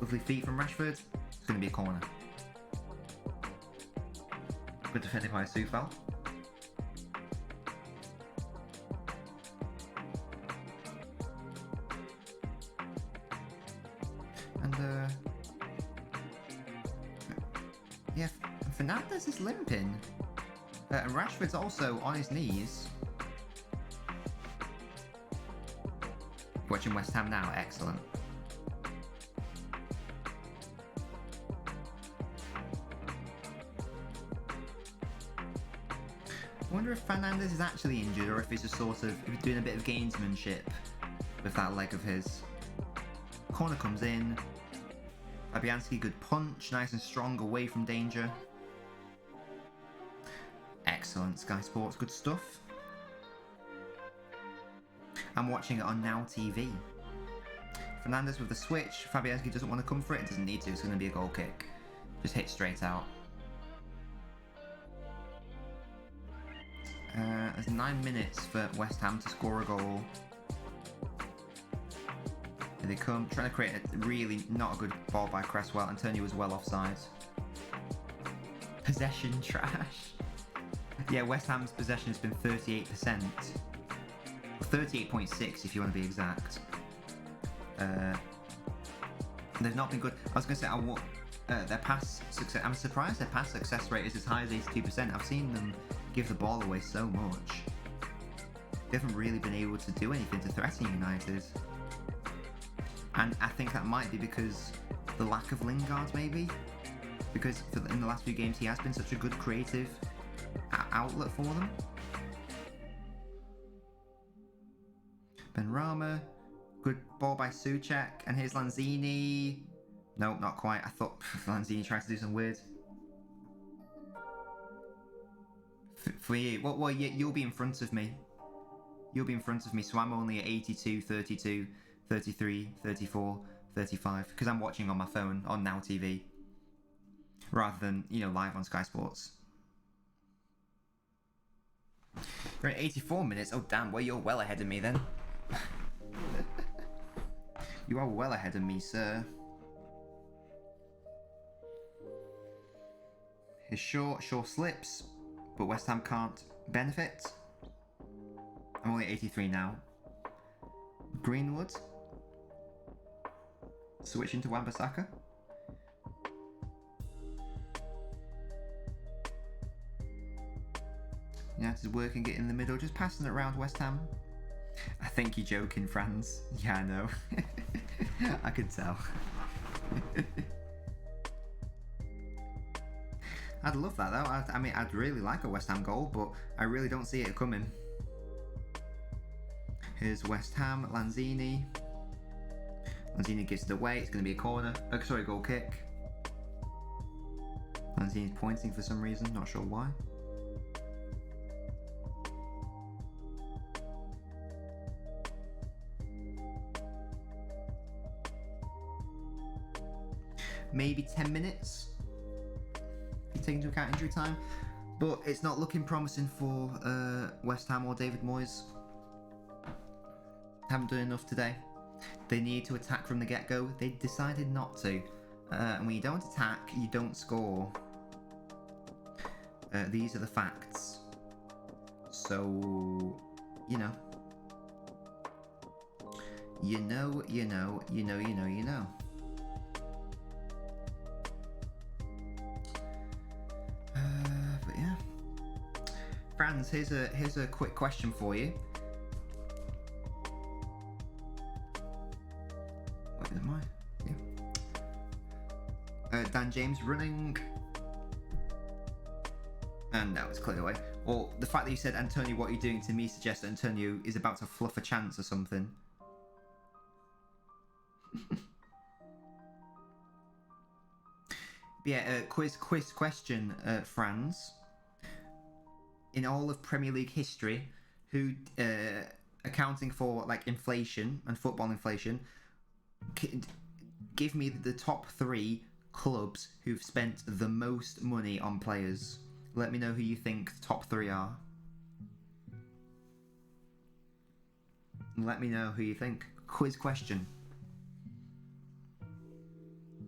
[SPEAKER 1] Lovely feet from Rashford. It's going to be a corner. Good defending by Soufal. And yeah, Fernandes is limping. And Rashford's also on his knees. Watching West Ham now, excellent. I wonder if Fernandes is actually injured or if he's just sort of doing a bit of gamesmanship with that leg of his. Corner comes in. Fabianski, good punch, nice and strong, away from danger. Excellent, Sky Sports, good stuff. I'm watching it on Now TV. Fernandes with the switch. Fabianski doesn't want to come for it. Doesn't need to. It's going to be a goal kick. Just hit straight out. There's 9 minutes for West Ham to score a goal. Here they come, trying to create a really not a good ball by Cresswell. Antonio was well offside. Possession trash. Yeah, West Ham's possession has been 38%. 38.6 if you want to be exact. They've not been good. I was going to say, their pass success. I'm surprised their pass success rate is as high as 82%. I've seen them give the ball away so much. They haven't really been able to do anything to threaten United. And I think that might be because the lack of Lingard, maybe. Because in the last few games he has been such a good creative outlet for them. Benrahma, good ball by Souček, and here's Lanzini. No, not quite. I thought Lanzini tried to do some weird. For you, well, you'll be in front of me. You'll be in front of me, so I'm only at 82, 32, 33, 34, 35, because I'm watching on my phone on Now TV, rather than, you know, live on Sky Sports. We're at 84 minutes. Oh damn, well, you're well ahead of me then. You are well ahead of me, sir. His Shaw slips, but West Ham can't benefit. I'm only at 83 now. Greenwood. Switching to Wan-Bissaka. Yeah, it's working it in the middle, just passing it around West Ham. I think you're joking, Franz. Yeah, I know. I could tell. I'd love that though. I mean, I'd really like a West Ham goal, but I really don't see it coming. Here's West Ham, Lanzini. Lanzini gives it away. It's going to be a corner. Sorry, goal kick. Lanzini's pointing for some reason. Not sure why. Maybe 10 minutes. You take into account injury time. But it's not looking promising for West Ham or David Moyes. Haven't done enough today. They need to attack from the get-go. They decided not to. And when you don't attack, you don't score. These are the facts. So, you know. You know. But yeah. Franz, here's a quick question for you. What am I? Yeah. Dan James running. And no, it's cleared away. Or the fact that you said, Antonio, what you're doing to me suggests that Antonio is about to fluff a chance or something. Yeah, quiz question, Franz. In all of Premier League history, who, accounting for like inflation and football inflation, give me the top 3 clubs who've spent the most money on players. Let me know who you think the top 3 are. Let me know who you think. Quiz question.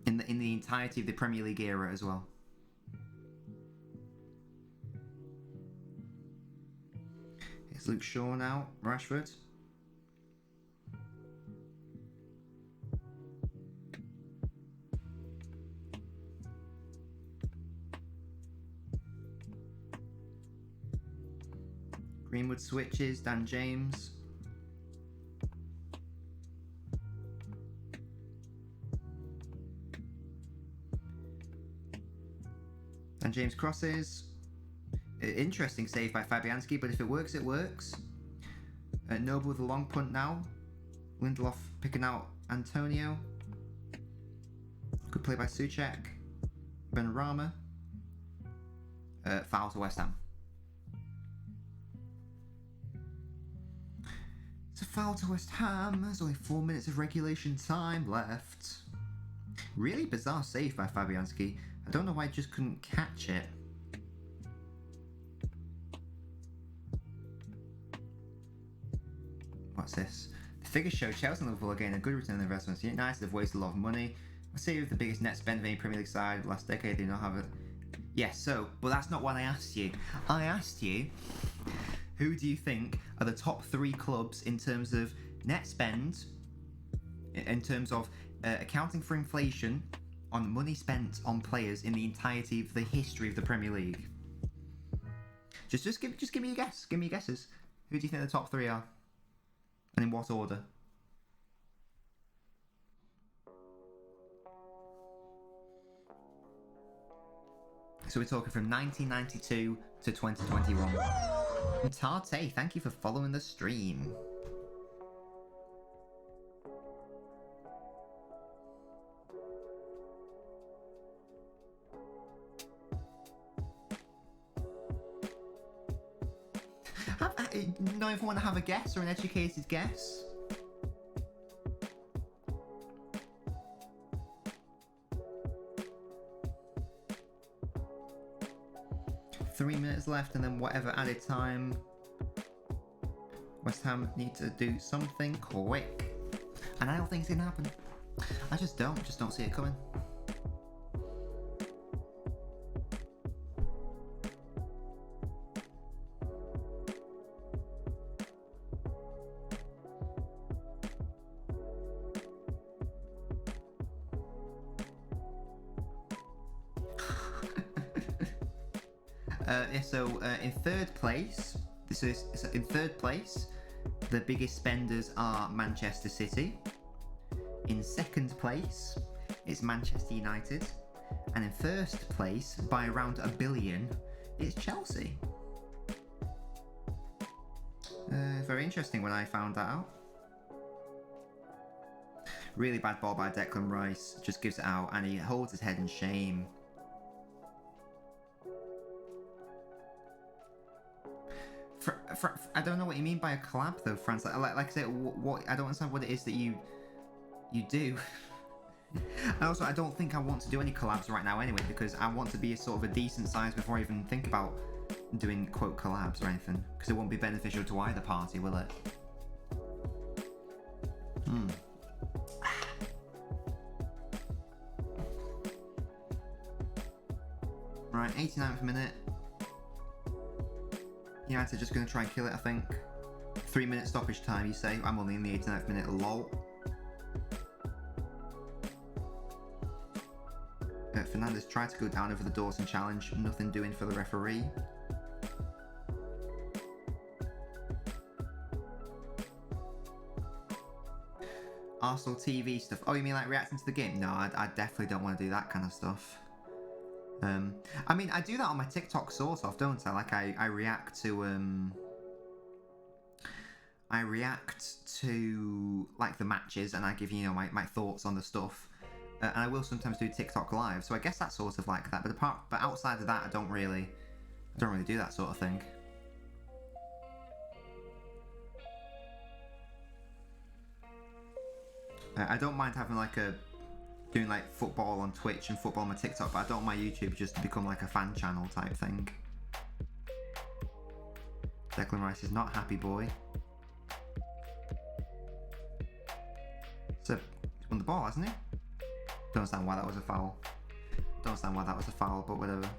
[SPEAKER 1] In the entirety of the Premier League era as well. It's Luke Shaw now. Rashford. Greenwood switches. Dan James. Dan James crosses. Interesting save by Fabianski, but if it works, it works. Noble with a long punt now. Lindelof picking out Antonio. Good play by Souček. Benrahma. Foul to West Ham. It's a foul to West Ham. There's only 4 minutes of regulation time left. Really bizarre save by Fabianski. I don't know why I just couldn't catch it. What's this? The figures show Chelsea and Liverpool are getting a good return on investments. United have wasted a lot of money. I say with the biggest net spend of any Premier League side last decade, they do not have a... Yes, so, but that's not what I asked you. I asked you, who do you think are the top 3 clubs in terms of net spend, in terms of accounting for inflation, on money spent on players in the entirety of the history of the Premier League? Just give me a guess. Give me your guesses. Who do you think the top 3 are? And in what order? So we're talking from 1992 to 2021. And Tarte, thank you for following the stream. Not even want to have a guess or an educated guess? Three minutes left and then whatever added time. West Ham need to do something quick. And I don't think it's going to happen. I just don't see it coming. In third place, in third place, the biggest spenders are Manchester City. In second place, it's Manchester United. And in first place, by around $1 billion, it's Chelsea. Very interesting when I found that out. Really bad ball by Declan Rice. Just gives it out, and he holds his head in shame. I don't know what you mean by a collab though, France. Like I said, what I don't understand what it is that you do. And also, I don't think I want to do any collabs right now anyway, because I want to be a sort of a decent size before I even think about doing quote collabs or anything, because it won't be beneficial to either party, will it? Right, 89th minute. United just going to try and kill it, I think. 3-minute stoppage time, you say? I'm only in the 89th minute, lol. Fernandez tried to go down over the Dawson challenge, nothing doing for the referee. Arsenal TV stuff. Oh, you mean like reacting to the game? No, I definitely don't want to do that kind of stuff. I mean, I do that on my TikTok sort of, don't I? Like, I react to like the matches, and I give you know my thoughts on the stuff. And I will sometimes do TikTok live, so I guess that's sort of like that. But outside of that, I don't really do that sort of thing. I don't mind having like doing like football on Twitch and football on my TikTok, but I don't want my YouTube just to become like a fan channel type thing. Declan Rice is not happy, boy. So he's won the ball, hasn't he? Don't understand why that was a foul. Don't understand why that was a foul, but whatever.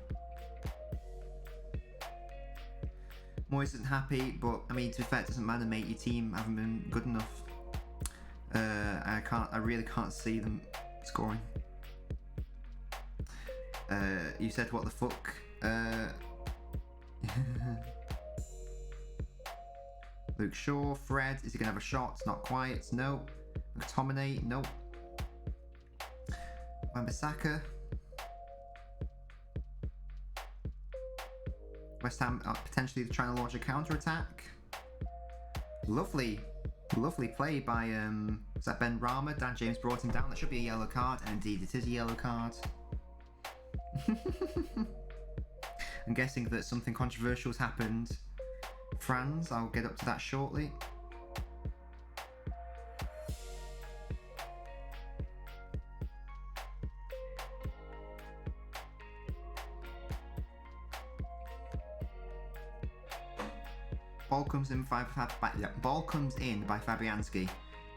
[SPEAKER 1] Moyes isn't happy, but I mean, to be fair, it doesn't matter, mate. Your team haven't been good enough. I really can't see them scoring. You said what the fuck? Luke Shaw, Fred, is he gonna have a shot? Not quite. No. McTominay, no. Wan-Bissaka. West Ham are potentially trying to launch a counter-attack. Lovely play by is that Ben Rama? Dan James brought him down. That should be a yellow card, and indeed it is a yellow card. I'm guessing that something controversial has happened. Franz, I'll get up to that shortly. Ball comes in by Fabianski.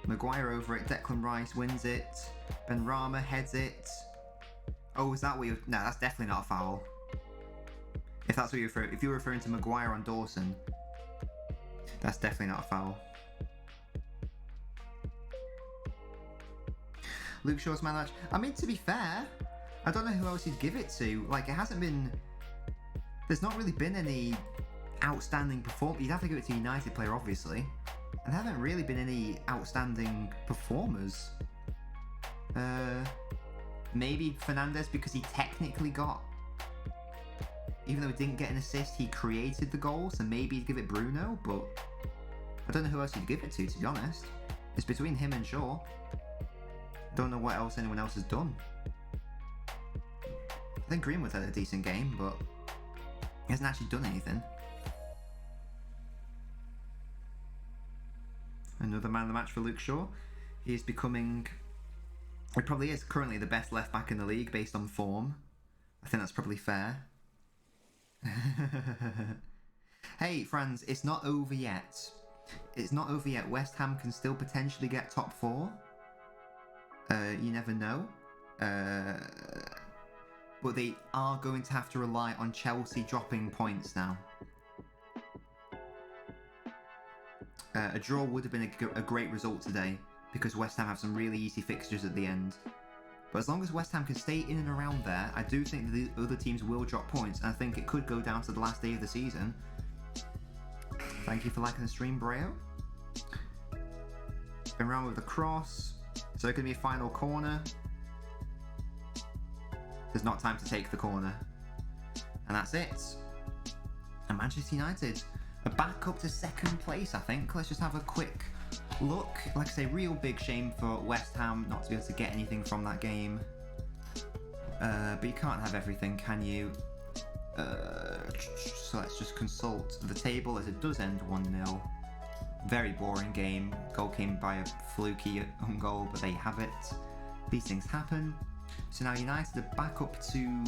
[SPEAKER 1] Maguire over it. Declan Rice wins it. Benrahma heads it. Oh, is that what you? No, that's definitely not a foul. If that's what you're referring, if you're referring to Maguire on Dawson, that's definitely not a foul. Luke Shaw's man match. I mean, to be fair, I don't know who else you'd give it to. Like, it hasn't been. There's not really been any outstanding performance. You'd have to give it to a United player, obviously. And there haven't really been any outstanding performers. Maybe Fernandez, because he technically got, even though he didn't get an assist, he created the goal, so maybe you'd give it Bruno, but I don't know who else you'd give it to be honest. It's between him and Shaw. Don't know what else anyone else has done. I think Greenwood's had a decent game, but he hasn't actually done anything. Another man of the match for Luke Shaw. He is becoming... He probably is currently the best left back in the league based on form. I think that's probably fair. Hey, Franz, it's not over yet. It's not over yet. West Ham can still potentially get top 4. You never know. But they are going to have to rely on Chelsea dropping points now. A draw would have been a great result today, because West Ham have some really easy fixtures at the end. But as long as West Ham can stay in and around there, I do think the other teams will drop points, and I think it could go down to the last day of the season. Thank you for liking the stream, Brayo. Been around with the cross. So it's going to be a final corner. There's not time to take the corner. And that's it. And Manchester United are back up to second place, I think. Let's just have a quick look. Like I say, real big shame for West Ham not to be able to get anything from that game. But you can't have everything, can you? So let's just consult the table as it does end 1-0. Very boring game. Goal came by a fluky own goal, but there you have it. These things happen. So now United are back up to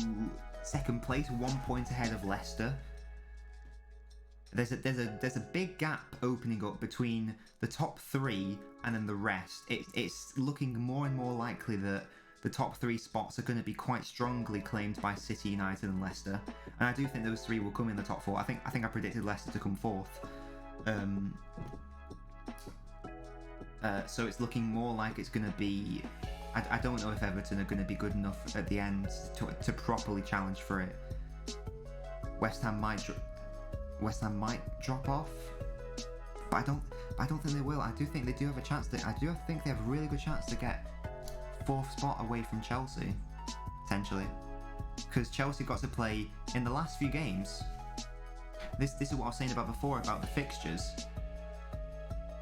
[SPEAKER 1] second place, 1 point ahead of Leicester. There's a big gap opening up between the top 3 and then the rest. It's looking more and more likely that the top 3 spots are going to be quite strongly claimed by City, United and Leicester. And I do think those 3 will come in the top 4. I think I predicted Leicester to come 4th. So it's looking more like it's going to be... I don't know if Everton are going to be good enough at the end to properly challenge for it. West Ham might drop off, but I don't think they will. I do think they do have a chance. I do think they have a really good chance to get 4th spot away from Chelsea, potentially, because Chelsea got to play in the last few games. This is what I was saying about before about the fixtures.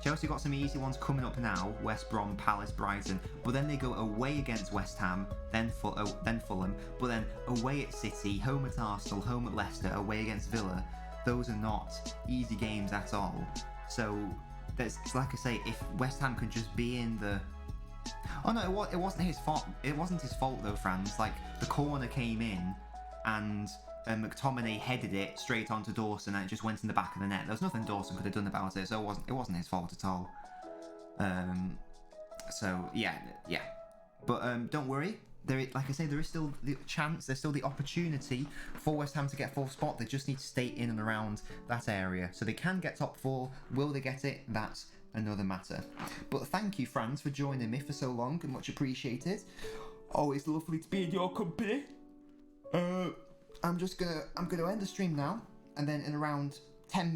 [SPEAKER 1] Chelsea got some easy ones coming up now: West Brom, Palace, Brighton. But then they go away against West Ham, then Fulham, but then away at City, home at Arsenal, home at Leicester, away against Villa. Those are not easy games at all. So, that's like I say, if West Ham can just be in the... Oh no, it wasn't his fault. It wasn't his fault though, Franz. Like, the corner came in, and McTominay headed it straight onto Dawson, and it just went in the back of the net. There was nothing Dawson could have done about it, so it wasn't his fault at all. So yeah. But don't worry. Like I say, there is still the chance. There's still the opportunity for West Ham to get 4th spot. They just need to stay in and around that area, so they can get top 4. Will they get it? That's another matter. But thank you, Franz, for joining me for so long, and much appreciated. Always lovely to be in your company. I'm gonna end the stream now, and then in around 10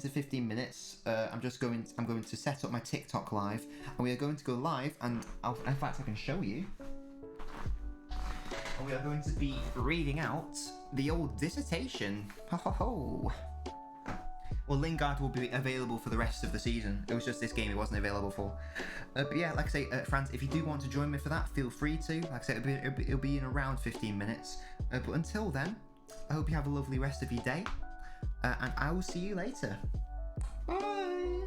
[SPEAKER 1] to 15 minutes, I'm going to set up my TikTok live, and we are going to go live, and in fact I can show you. And we are going to be reading out the old dissertation. Ho ho ho. Well, Lingard will be available for the rest of the season. It was just this game he wasn't available for. But yeah, like I say, Franz, if you do want to join me for that, feel free to. Like I say, it'll be in around 15 minutes. But until then, I hope you have a lovely rest of your day. And I will see you later. Bye!